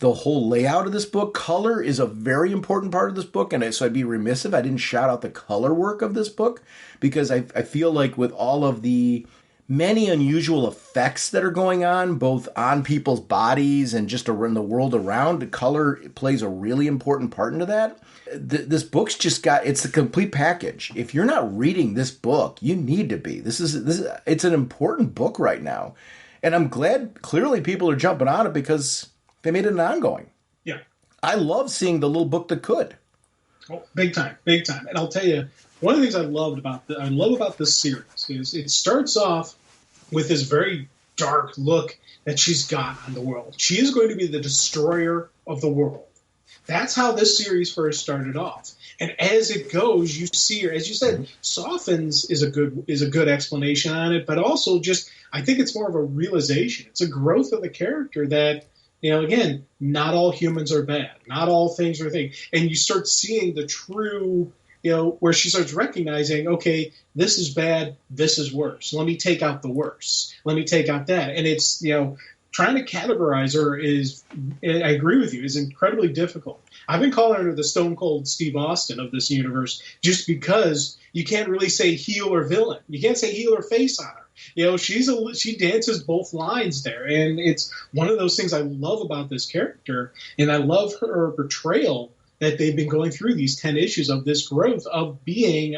whole layout of this book. Color is a very important part of this book, and so I'd be remiss if I didn't shout out the color work of this book, because I feel like with all of the many unusual effects that are going on, both on people's bodies and just in the world around, the color plays a really important part into that. This book's it's the complete package. If you're not reading this book, you need to be. It's an important book right now. And I'm glad clearly people are jumping on it because they made it an ongoing. Yeah. I love seeing the little book that could. Oh, big time. And I'll tell you, one of the things I love about this series is it starts off with this very dark look that she's got on the world. She is going to be the destroyer of the world. That's how this series first started off. And as it goes, you see her, as you said, softens is a good explanation on it, but also just, I think it's more of a realization. It's a growth of the character that, again, not all humans are bad. Not all things are things. And you start seeing the true where she starts recognizing, okay, this is bad, this is worse. Let me take out the worst. Let me take out that. And it's, trying to categorize her I agree with you, is incredibly difficult. I've been calling her the Stone Cold Steve Austin of this universe just because you can't really say heel or villain. You can't say heel or face on her. She dances both lines there, and it's one of those things I love about this character, and I love her portrayal that they've been going through these 10 issues of this growth of being,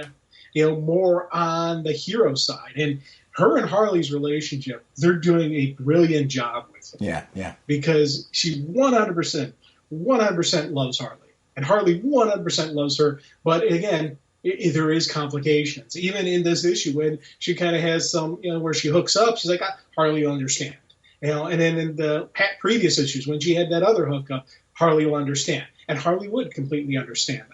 more on the hero side. And her and Harley's relationship, they're doing a brilliant job with it. Yeah. Because she 100% loves Harley. And Harley 100% loves her. But again, there is complications. Even in this issue, when she kind of has some, where she hooks up, she's like, Harley will understand. And then in the previous issues, when she had that other hookup, Harley will understand. And Harley would completely understand that.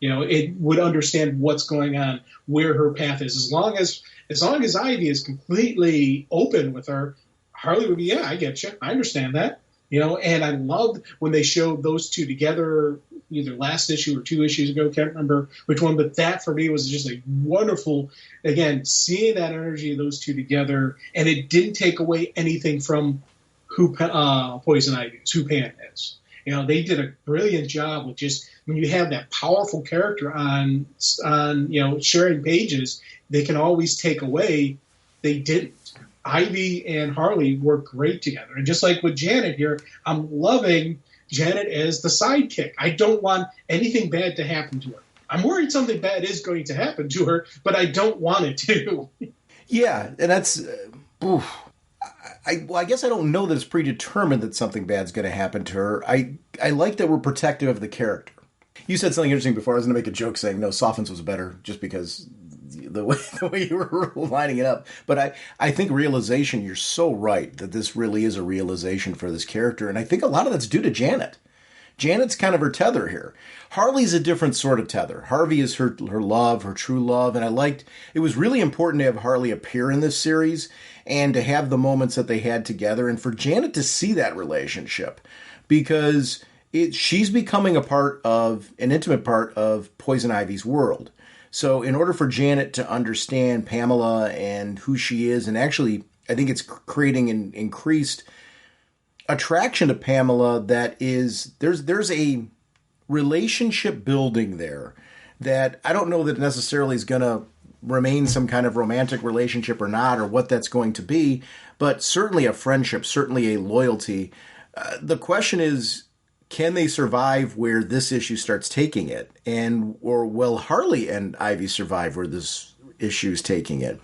It would understand what's going on, where her path is. As long as Ivy is completely open with her, Harley would be, yeah, I get you. I understand that. And I loved when they showed those two together, either last issue or 2 issues ago, can't remember which one, but that for me was just a wonderful, again, seeing that energy of those two together, and it didn't take away anything from who Poison Ivy is, who Pan is. They did a brilliant job with just, when you have that powerful character on sharing pages, they can always take away. They didn't. Ivy and Harley work great together. And just like with Janet here, I'm loving Janet as the sidekick. I don't want anything bad to happen to her. I'm worried something bad is going to happen to her, but I don't want it to. Yeah, and that's... I guess I don't know that it's predetermined that something bad's going to happen to her. I like that we're protective of the character. You said something interesting before. I was going to make a joke saying, no, Softens was better just because the way you were lining it up. But I think realization, you're so right that this really is a realization for this character. And I think a lot of that's due to Janet. Janet's kind of her tether here. Harley's a different sort of tether. Harvey is her love, her true love. And it was really important to have Harley appear in this series and to have the moments that they had together, and for Janet to see that relationship, because she's becoming an intimate part of Poison Ivy's world. So in order for Janet to understand Pamela and who she is, and actually I think it's creating an increased attraction to Pamela, that is, there's a relationship building there that I don't know that necessarily is going to remain some kind of romantic relationship or not, or what that's going to be, but certainly a friendship, certainly a loyalty. The question is, can they survive where this issue starts taking it? Or will Harley and Ivy survive where this issue is taking it?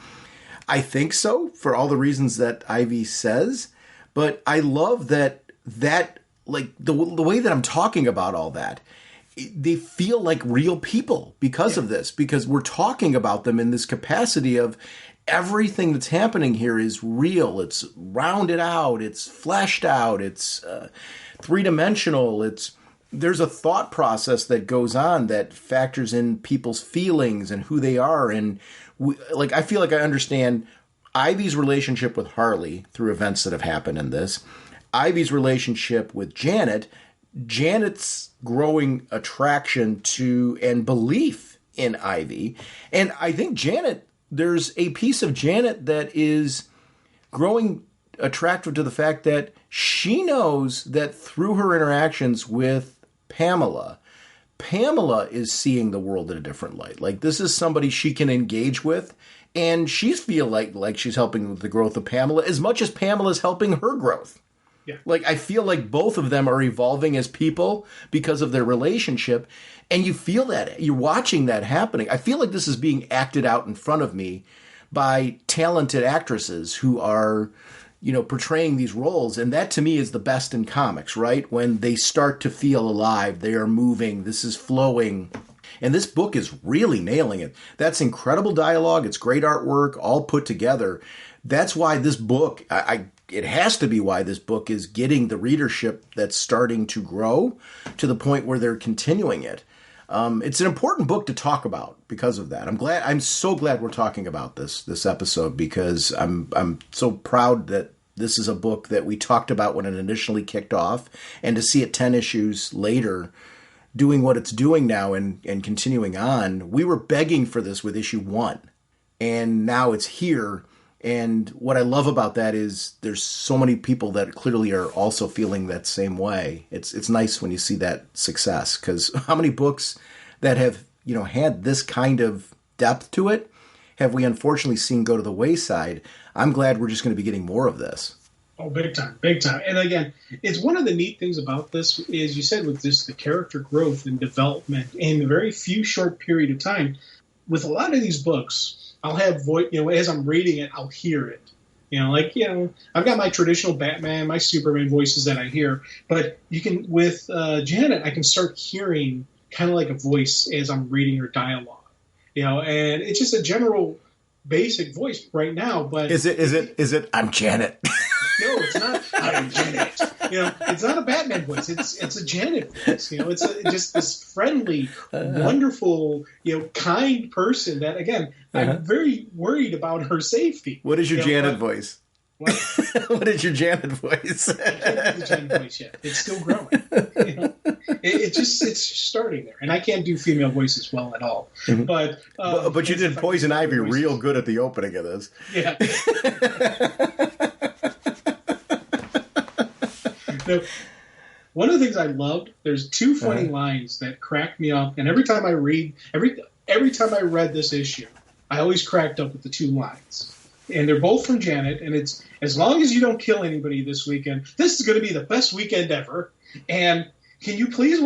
I think so, for all the reasons that Ivy says, but I love that like the way that I'm talking about all that, they feel like real people because of this, because we're talking about them in this capacity of everything that's happening here is real. It's rounded out. It's fleshed out. It's three-dimensional. There's a thought process that goes on that factors in people's feelings and who they are. And I feel like I understand Ivy's relationship with Harley through events that have happened in this, Ivy's relationship with Janet, Janet's growing attraction to and belief in Ivy. And I think Janet, there's a piece of Janet that is growing attractive to the fact that she knows that through her interactions with Pamela is seeing the world in a different light. Like, this is somebody she can engage with, and she feel like she's helping with the growth of Pamela as much as Pamela's helping her growth. Yeah. Like, I feel like both of them are evolving as people because of their relationship, and you feel that. You're watching that happening. I feel like this is being acted out in front of me by talented actresses who are, portraying these roles, and that to me is the best in comics, right? When they start to feel alive, they are moving, this is flowing, and this book is really nailing it. That's incredible dialogue, it's great artwork, all put together. That's why this book, it has to be why this book is getting the readership that's starting to grow to the point where they're continuing it. It's an important book to talk about because of that. I'm so glad we're talking about this episode, because I'm so proud that this is a book that we talked about when it initially kicked off, and to see it 10 issues later, doing what it's doing now and continuing on. We were begging for this with issue 1, and now it's here. And what I love about that is there's so many people that clearly are also feeling that same way. It's nice when you see that success, because how many books that have, had this kind of depth to it have we unfortunately seen go to the wayside? I'm glad we're just going to be getting more of this. Oh, big time, big time. And again, it's one of the neat things about this is you said with this, the character growth and development in a very few short period of time. With a lot of these books, I'll have voice, as I'm reading it, I'll hear it. I've got my traditional Batman, my Superman voices that I hear, but you can, with Janet, I can start hearing kind of like a voice as I'm reading her dialogue, and it's just a general basic voice right now. But is it I'm Janet? No, it's not. I'm Janet. It's not a Batman voice. It's a Janet voice. It's just this friendly, wonderful, kind person that, again, I'm very worried about her safety. What is your Janet voice? What? What is your Janet voice? I can't do the Janet voice yet. It's still growing. It's starting there, and I can't do female voices well at all. Mm-hmm. But you did Poison Ivy real good at the opening of this. Yeah. Now, one of the things I loved, there's 2 funny lines that cracked me up, and every time I read this issue, I always cracked up with the 2 lines. And they're both from Janet, and it's, as long as you don't kill anybody this weekend, this is going to be the best weekend ever. And can you please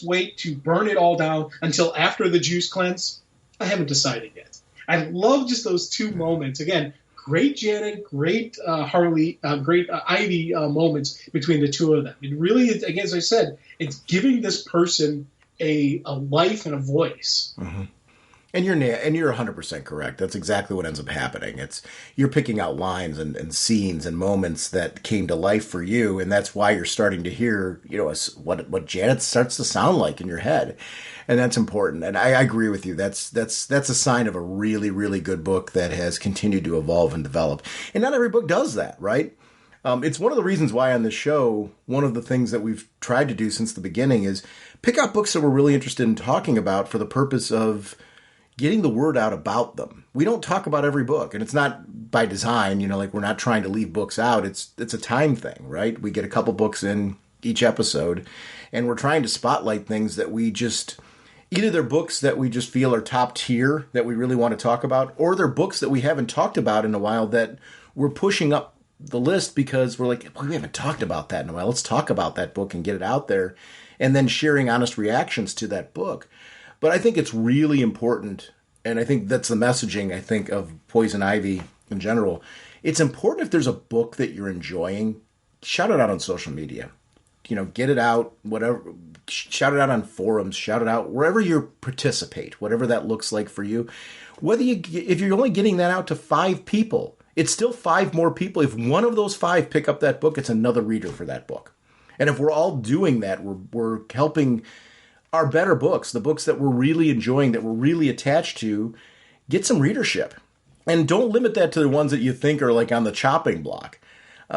wait to burn it all down until after the juice cleanse? I haven't decided yet. I love just those 2 moments. Again, great Janet, great Harley, great Ivy moments between the 2 of them. It really is, again, as I said, it's giving this person a life and a voice. Mm-hmm. And you're 100% correct. That's exactly what ends up happening. You're picking out lines and scenes and moments that came to life for you, and that's why you're starting to hear, what Janet starts to sound like in your head, and that's important. And I agree with you. That's a sign of a really, really good book that has continued to evolve and develop. And not every book does that, right? It's one of the reasons why on the show, one of the things that we've tried to do since the beginning is pick out books that we're really interested in talking about for the purpose of getting the word out about them. We don't talk about every book, and it's not by design, we're not trying to leave books out. It's a time thing, right? We get a couple books in each episode, and we're trying to spotlight things that we just, either they're books that we just feel are top tier that we really want to talk about, or they're books that we haven't talked about in a while that we're pushing up the list because we're like, well, we haven't talked about that in a while. Let's talk about that book and get it out there, and then sharing honest reactions to that book. But I think it's really important, and I think that's the messaging, of Poison Ivy in general. It's important if there's a book that you're enjoying, shout it out on social media. Get it out, whatever, shout it out on forums, shout it out wherever you participate, whatever that looks like for you. If you're only getting that out to 5 people, it's still 5 more people. If one of those 5 pick up that book, it's another reader for that book. And if we're all doing that, we're helping our better books, the books that we're really enjoying, that we're really attached to, get some readership. And don't limit that to the ones that you think are like on the chopping block.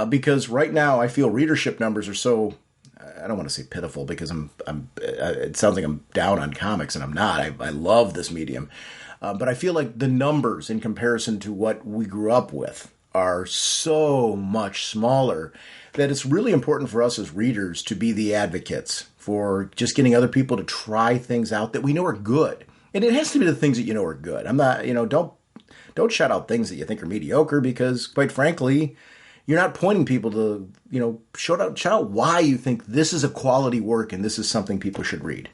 Because right now I feel readership numbers are so, I don't want to say pitiful because it sounds like I'm down on comics, and I'm not. I love this medium. But I feel like the numbers in comparison to what we grew up with are so much smaller that it's really important for us as readers to be the advocates for just getting other people to try things out that we know are good. And it has to be the things that you know are good. I'm not, don't shout out things that you think are mediocre, because quite frankly, you're not pointing people to, shout out why you think this is a quality work and this is something people should read.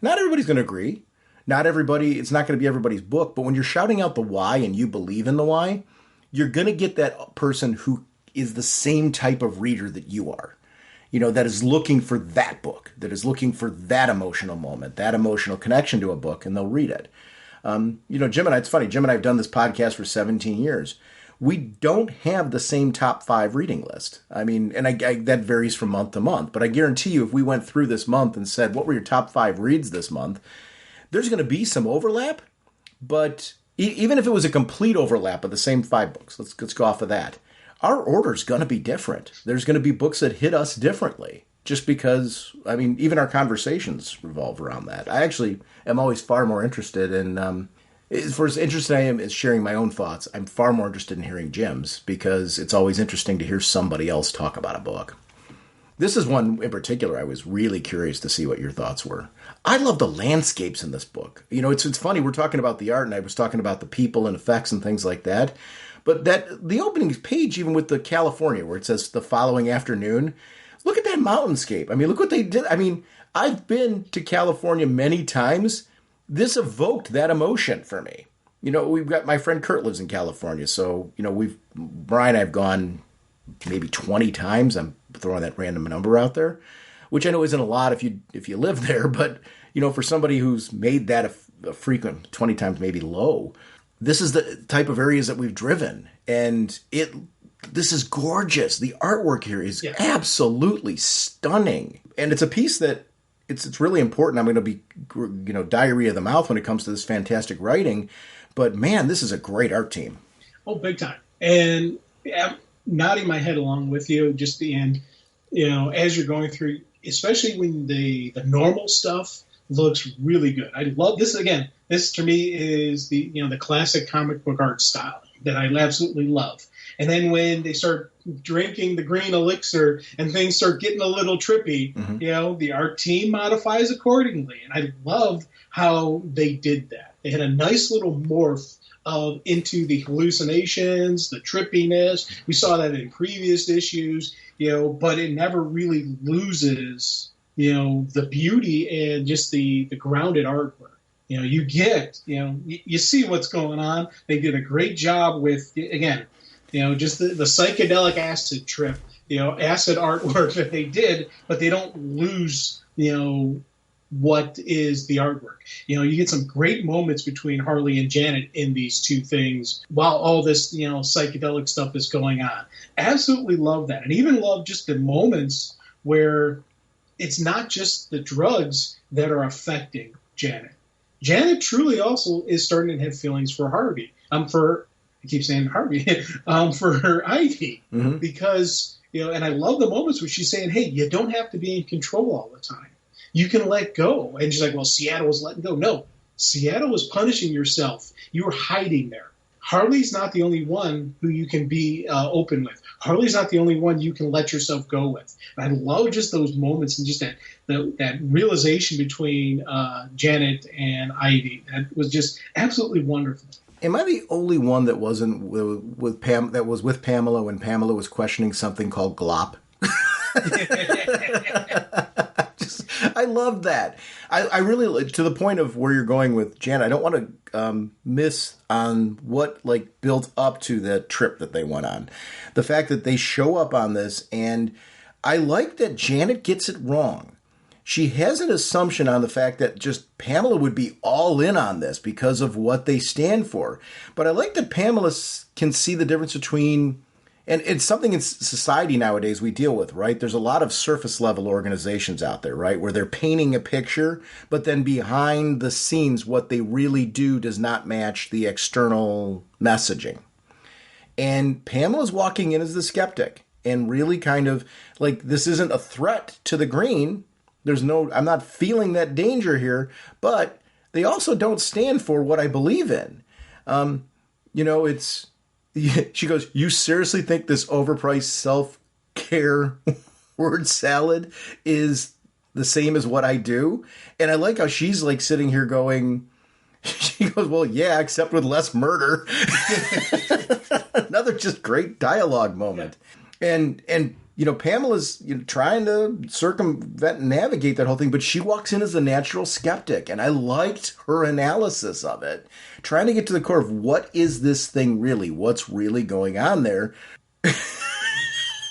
Not everybody's going to agree. It's not going to be everybody's book, but when you're shouting out the why and you believe in the why, you're going to get that person who is the same type of reader that you are. That is looking for that book, that is looking for that emotional moment, that emotional connection to a book, and they'll read it. Jim and I, it's funny, Jim and I have done this podcast for 17 years. We don't have the same top 5 reading list. That varies from month to month, but I guarantee you if we went through this month and said, what were your top 5 reads this month? There's going to be some overlap, but even if it was a complete overlap of the same 5 books, let's go off of that. Our order's going to be different. There's going to be books that hit us differently. just because, I mean, even our conversations revolve around that. I actually am always far more interested in, for as interested I am in sharing my own thoughts, I'm far more interested in hearing Jim's, because it's always interesting to hear somebody else talk about a book. This is one in particular I was really curious to see what your thoughts were. I love the landscapes in this book. You know, it's funny, we're talking about the art, and I was talking about the people and effects and things like that. But the opening page, even with the California, where it says the following afternoon, look at that mountainscape. I mean, look what they did. I mean, I've been to California many times. This evoked that emotion for me. You know, we've got, my friend Kurt lives in California, so, you know, Brian and I have gone maybe 20 times. I'm throwing that random number out there, which I know isn't a lot if you live there, but, you know, for somebody who's made that a frequent 20 times, maybe low, this is the type of areas that we've driven, and this is gorgeous. The artwork here is absolutely stunning, and it's a piece that it's really important. I'm going to be, you know, diarrhea of the mouth when it comes to this fantastic writing, but man, this is a great art team. Oh, big time. And I'm nodding my head along with you, just the end, you know, as you're going through, especially when the normal stuff looks really good. I love this. Again, this to me is the classic comic book art style that I absolutely love. And then when they start drinking the green elixir and things start getting a little trippy, you know, the art team modifies accordingly. And I love how they did that. They had a nice little morph into the hallucinations, the trippiness. We saw that in previous issues, you know, but it never really loses, you know, the beauty and just the grounded artwork. You know, you get, you know, you see what's going on. They did a great job with, again, you know, just the psychedelic acid trip, you know, acid artwork that they did, but they don't lose, you know, what is the artwork. You know, you get some great moments between Harley and Janet in these two things while all this, you know, psychedelic stuff is going on. Absolutely love that. And even love just the moments where it's not just the drugs that are affecting Janet. Janet truly also is starting to have feelings for Harvey. I keep saying Harvey, for her Ivy, because, you know, and I love the moments where she's saying, hey, you don't have to be in control all the time. You can let go. And she's like, well, Seattle was letting go. No, Seattle was punishing yourself. You were hiding there. Harley's not the only one who you can be open with. Harley's not the only one you can let yourself go with. And I love just those moments and just that realization between Janet and Ivy. That was just absolutely wonderful. Am I the only one that wasn't with Pam? That was with Pamela when Pamela was questioning something called glop? I love that. I really, to the point of where you're going with Janet, I don't want to miss on what like built up to the trip that they went on. The fact that they show up on this, and I like that Janet gets it wrong. She has an assumption on the fact that just Pamela would be all in on this because of what they stand for. But I like that Pamela can see the difference between, and it's something in society nowadays we deal with, right? There's a lot of surface level organizations out there, right? Where they're painting a picture, but then behind the scenes, what they really do does not match the external messaging. And Pamela's walking in as the skeptic and really kind of like, this isn't a threat to the green. I'm not feeling that danger here, but they also don't stand for what I believe in. You know, she goes, you seriously think this overpriced self-care word salad is the same as what I do? And I like how she's like sitting here going, she goes, well, yeah, except with less murder. Another just great dialogue moment. And you know, Pamela's trying to circumvent and navigate that whole thing, but she walks in as a natural skeptic, and I liked her analysis of it, trying to get to the core of what is this thing really, what's really going on there.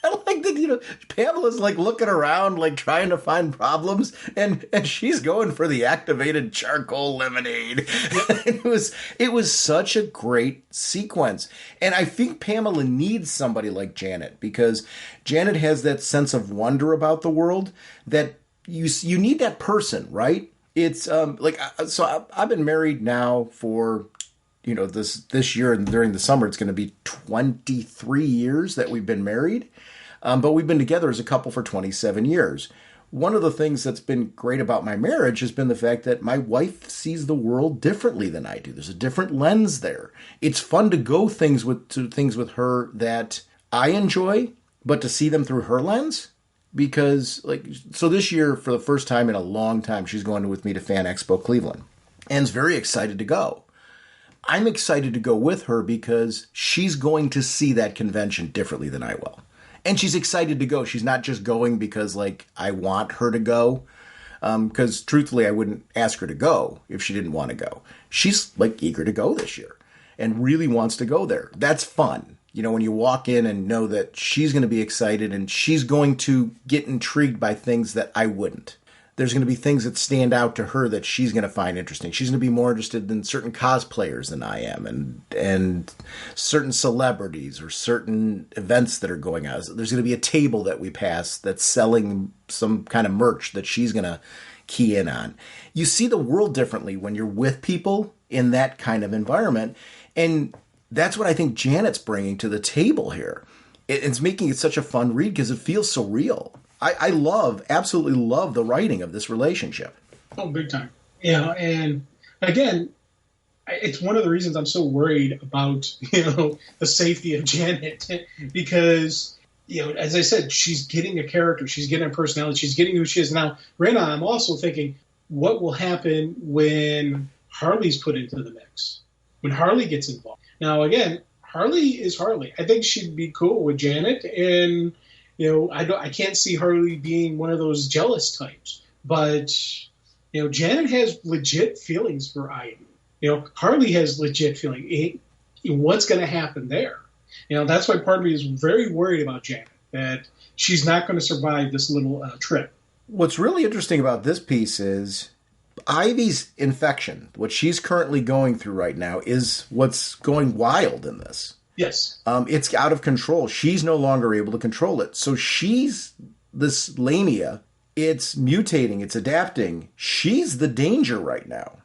I like that, Pamela's like looking around, like trying to find problems, and she's going for the activated charcoal lemonade. It was such a great sequence. And I think Pamela needs somebody like Janet, because Janet has that sense of wonder about the world that you need that person, right? It's so I've been married now for, this year, and during the summer, it's going to be 23 years that we've been married. But we've been together as a couple for 27 years. One of the things that's been great about my marriage has been the fact that my wife sees the world differently than I do. There's a different lens there. It's fun to go to things with her that I enjoy, but to see them through her lens. Because, so this year, for the first time in a long time, she's going with me to Fan Expo Cleveland. And is very excited to go. I'm excited to go with her because she's going to see that convention differently than I will. And she's excited to go. She's not just going because, I want her to go. Because, truthfully, I wouldn't ask her to go if she didn't want to go. She's, eager to go this year and really wants to go there. That's fun. When you walk in and know that she's going to be excited and she's going to get intrigued by things that I wouldn't. There's going to be things that stand out to her that she's going to find interesting. She's going to be more interested in certain cosplayers than I am and certain celebrities or certain events that are going on. There's going to be a table that we pass that's selling some kind of merch that she's going to key in on. You see the world differently when you're with people in that kind of environment. And that's what I think Janet's bringing to the table here. It's making it such a fun read because it feels so real. I absolutely love the writing of this relationship. Oh, big time. And again, it's one of the reasons I'm so worried about, the safety of Janet because, as I said, she's getting a character, she's getting a personality, she's getting who she is. Now, right now, I'm also thinking, what will happen when Harley's put into the mix, when Harley gets involved? Now, again, Harley is Harley. I think she'd be cool with Janet, and I can't see Harley being one of those jealous types. But Janet has legit feelings for Ivy. Harley has legit feeling. What's going to happen there? That's why part of me is very worried about Janet, that she's not going to survive this little trip. What's really interesting about this piece is Ivy's infection, what she's currently going through right now, is what's going wild in this. Yes. It's out of control. She's no longer able to control it. So this Lamia, it's mutating, it's adapting. She's the danger right now.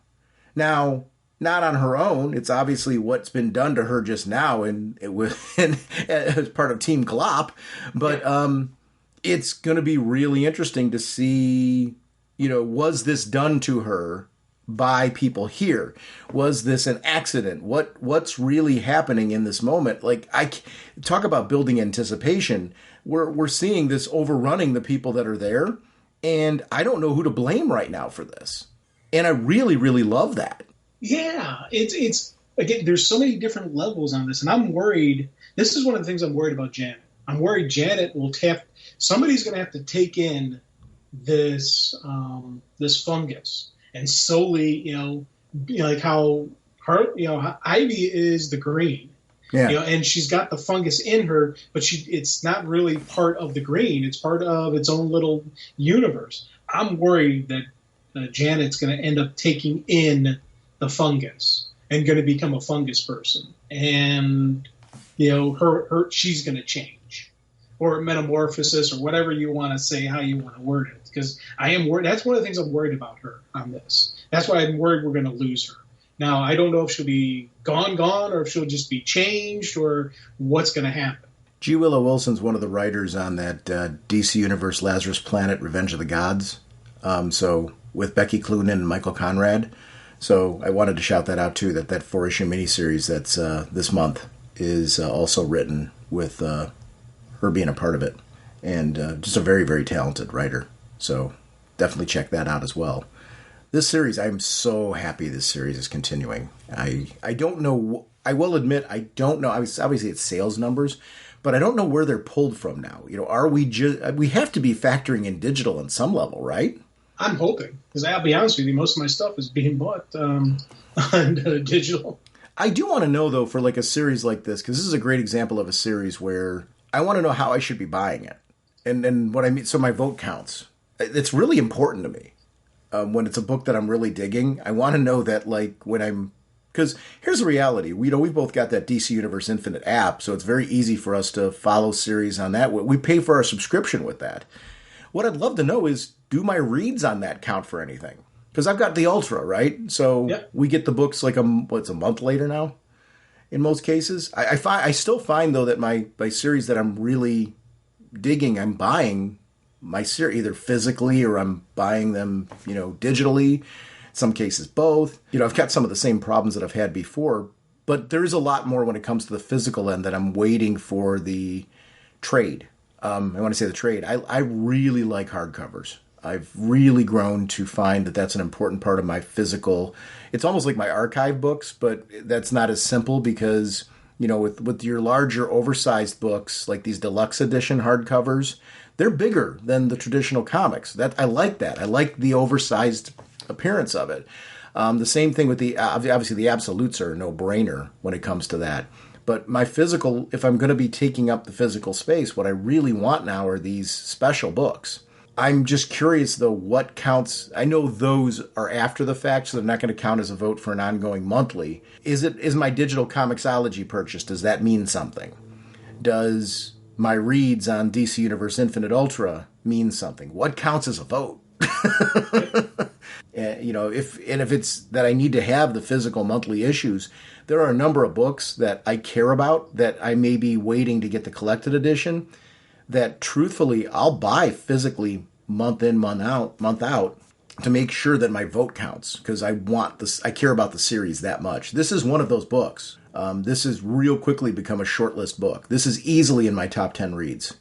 Now, not on her own. It's obviously what's been done to her just now and as part of Team Glop. But it's going to be really interesting to see, was this done to her by people here? Was this an accident? What's really happening in this moment? I talk about building anticipation. We're seeing this overrunning the people that are there, and I don't know who to blame right now for this. And I really, really love that. Yeah, it's again, there's so many different levels on this, and I'm worried. This is one of the things I'm worried about Janet. I'm worried Janet will somebody's going to have to take in this fungus. And slowly, like how Ivy is the green, and she's got the fungus in her, but it's not really part of the green. It's part of its own little universe. I'm worried that Janet's going to end up taking in the fungus and going to become a fungus person. And, she's going to change, or metamorphosis, or whatever you want to say, how you want to word it. Because I am worried. That's one of the things I'm worried about her on this. That's why I'm worried we're going to lose her. Now, I don't know if she'll be gone, or if she'll just be changed, or what's going to happen. G. Willow Wilson's one of the writers on that DC Universe Lazarus Planet Revenge of the Gods. So with Becky Cloonan and Michael Conrad. So I wanted to shout that out too, that 4-issue miniseries that's this month is also written with her being a part of it. And just a very, very talented writer. So definitely check that out as well. This series, I'm so happy this series is continuing. I don't know. I will admit, I don't know. Obviously, it's sales numbers, but I don't know where they're pulled from now. Are we we have to be factoring in digital on some level, right? I'm hoping, because I'll be honest with you, most of my stuff is being bought on digital. I do want to know, though, for a series like this, because this is a great example of a series where I want to know how I should be buying it. And what I mean, so my vote counts. It's really important to me. When it's a book that I'm really digging, I want to know that, when I'm... Because here's the reality. We've both got that DC Universe Infinite app, so it's very easy for us to follow series on that. We pay for our subscription with that. What I'd love to know is, do my reads on that count for anything? Because I've got the Ultra, right? So we get the books a month later now, in most cases. I still find, though, that my series that I'm really digging, I'm buying my series either physically or I'm buying them, digitally. In some cases, both. I've got some of the same problems that I've had before, but there's a lot more when it comes to the physical end that I'm waiting for the trade. I want to say the trade. I really like hardcovers. I've really grown to find that that's an important part of my physical. It's almost like my archive books, but that's not as simple because, with your larger oversized books, like these deluxe edition hardcovers, they're bigger than the traditional comics. I like that. I like the oversized appearance of it. The same thing with obviously the absolutes are a no-brainer when it comes to that. But my physical, if I'm going to be taking up the physical space, what I really want now are these special books. I'm just curious, though, what counts. I know those are after the fact, so they're not going to count as a vote for an ongoing monthly. Is my digital comiXology purchase, does that mean something? Does my reads on DC Universe Infinite Ultra mean something? What counts as a vote? If it's that I need to have the physical monthly issues, there are a number of books that I care about that I may be waiting to get the collected edition that truthfully I'll buy physically month in, month out to make sure that my vote counts because I care about the series that much. This is one of those books. This has real quickly become a shortlist book. This is easily in my top 10 reads.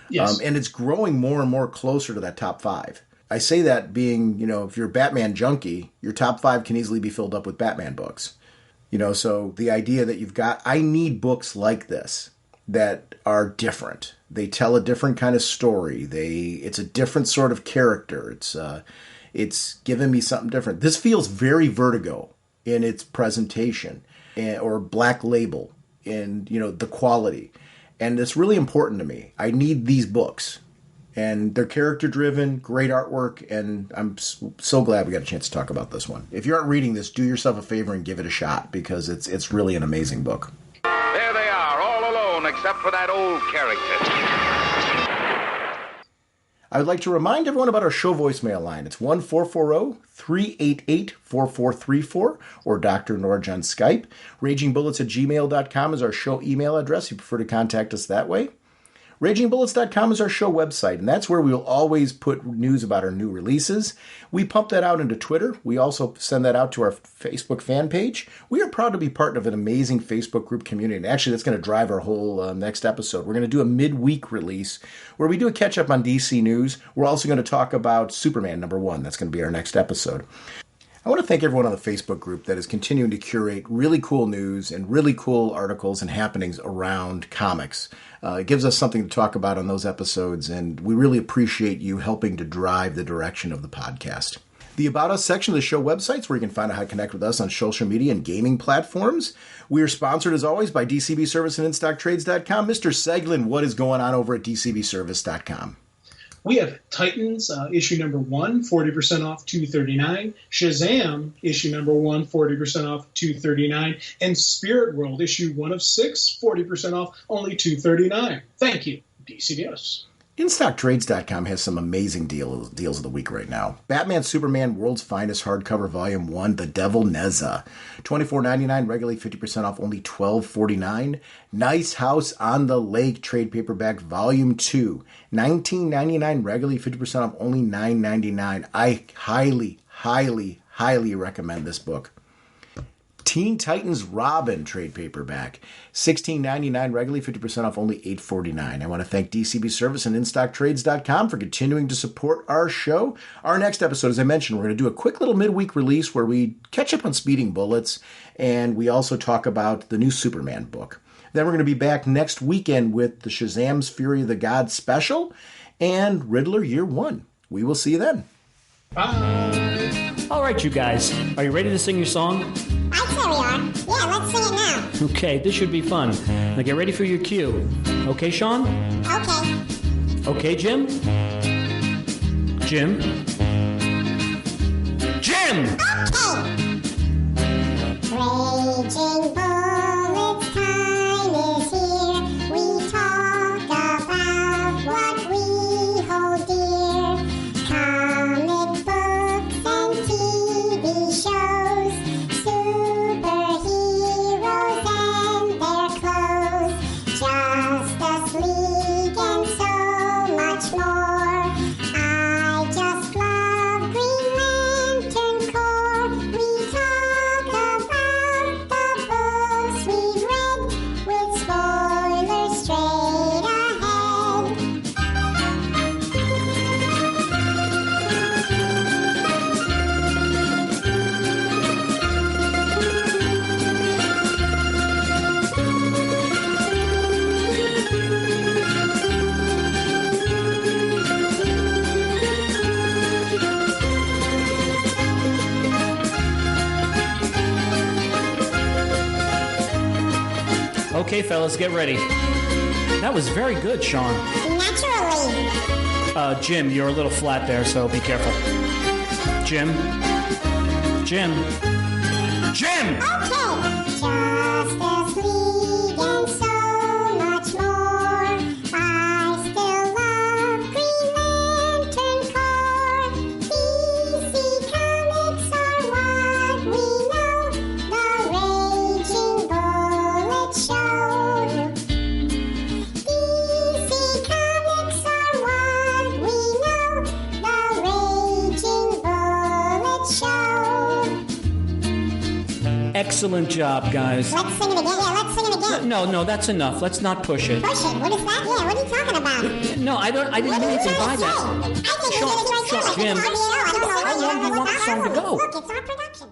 Yes. And it's growing more and more closer to that top 5. I say that being, if you're a Batman junkie, your top 5 can easily be filled up with Batman books. So the idea that I need books like this that are different. They tell a different kind of story. It's a different sort of character. It's given me something different. This feels very Vertigo in its presentation, or Black Label in, the quality. And it's really important to me. I need these books. And they're character-driven, great artwork, and I'm so glad we got a chance to talk about this one. If you aren't reading this, do yourself a favor and give it a shot, because it's really an amazing book. There they are, all alone except for that old character. I would like to remind everyone about our show voicemail line. It's 1-440-388-4434 or drnorge on Skype. RagingBullets@gmail.com is our show email address if you prefer to contact us that way. RagingBullets.com is our show website, and that's where we will always put news about our new releases. We pump that out into Twitter. We also send that out to our Facebook fan page. We are proud to be part of an amazing Facebook group community, and actually that's going to drive our whole next episode. We're going to do a midweek release where we do a catch-up on DC news. We're also going to talk about Superman #1. That's going to be our next episode. I want to thank everyone on the Facebook group that is continuing to curate really cool news and really cool articles and happenings around comics. It gives us something to talk about on those episodes, and we really appreciate you helping to drive the direction of the podcast. The About Us section of the show websites where you can find out how to connect with us on social media and gaming platforms. We are sponsored, as always, by DCB Service and InStockTrades.com. Mr. Seglin, what is going on over at DCBService.com? We have Titans, issue #1, 40% off, $239. Shazam, issue #1, 40% off, $239. And Spirit World, issue 1 of 6, 40% off, only $239. Thank you, DCBS. InStockTrades.com has some amazing deals of the week right now. Batman Superman World's Finest Hardcover Volume 1, The Devil Neza. $24.99, regularly 50% off, only $12.49. Nice House on the Lake Trade Paperback Volume 2. $19.99, regularly 50% off, only $9.99. I highly, highly, highly recommend this book. Teen Titans Robin trade paperback, $16.99, regularly 50% off, only $8.49. I want to thank DCB Service and InStockTrades.com for continuing to support our show. Our next episode, as I mentioned, we're going to do a quick little midweek release where we catch up on Speeding Bullets, and we also talk about the new Superman book. Then we're going to be back next weekend with the Shazam's Fury of the Gods special and Riddler Year 1. We will see you then. Bye. All right, you guys. Are you ready to sing your song? I'd say we are. Yeah, let's sing it now. Okay, this should be fun. Now get ready for your cue. Okay, Sean? Okay. Okay, Jim? Jim? Jim! Okay. Raging Bullets time is here. We talk about what we hold dear. Comic books and TV shows. Superheroes and their clothes. Justice League and so fellas, get ready. That was very good, Sean. Naturally. Jim, you're a little flat there, so be careful. Jim. Okay. Justice League and so much more. I still love Green Lantern Corps. DC Comics are what we know. The Raging Bullet Show. DC Comics are what we know. The Raging Bullet Show. Excellent job, guys. Let's sing it again. Yeah, let's sing it again. No, that's enough. Let's not push it. Push it. What is that? Yeah, what are you talking about? No, I didn't mean anything by that. I think we did it right Jim, now. I don't know. how long do you want the song to go? Look, it's our production.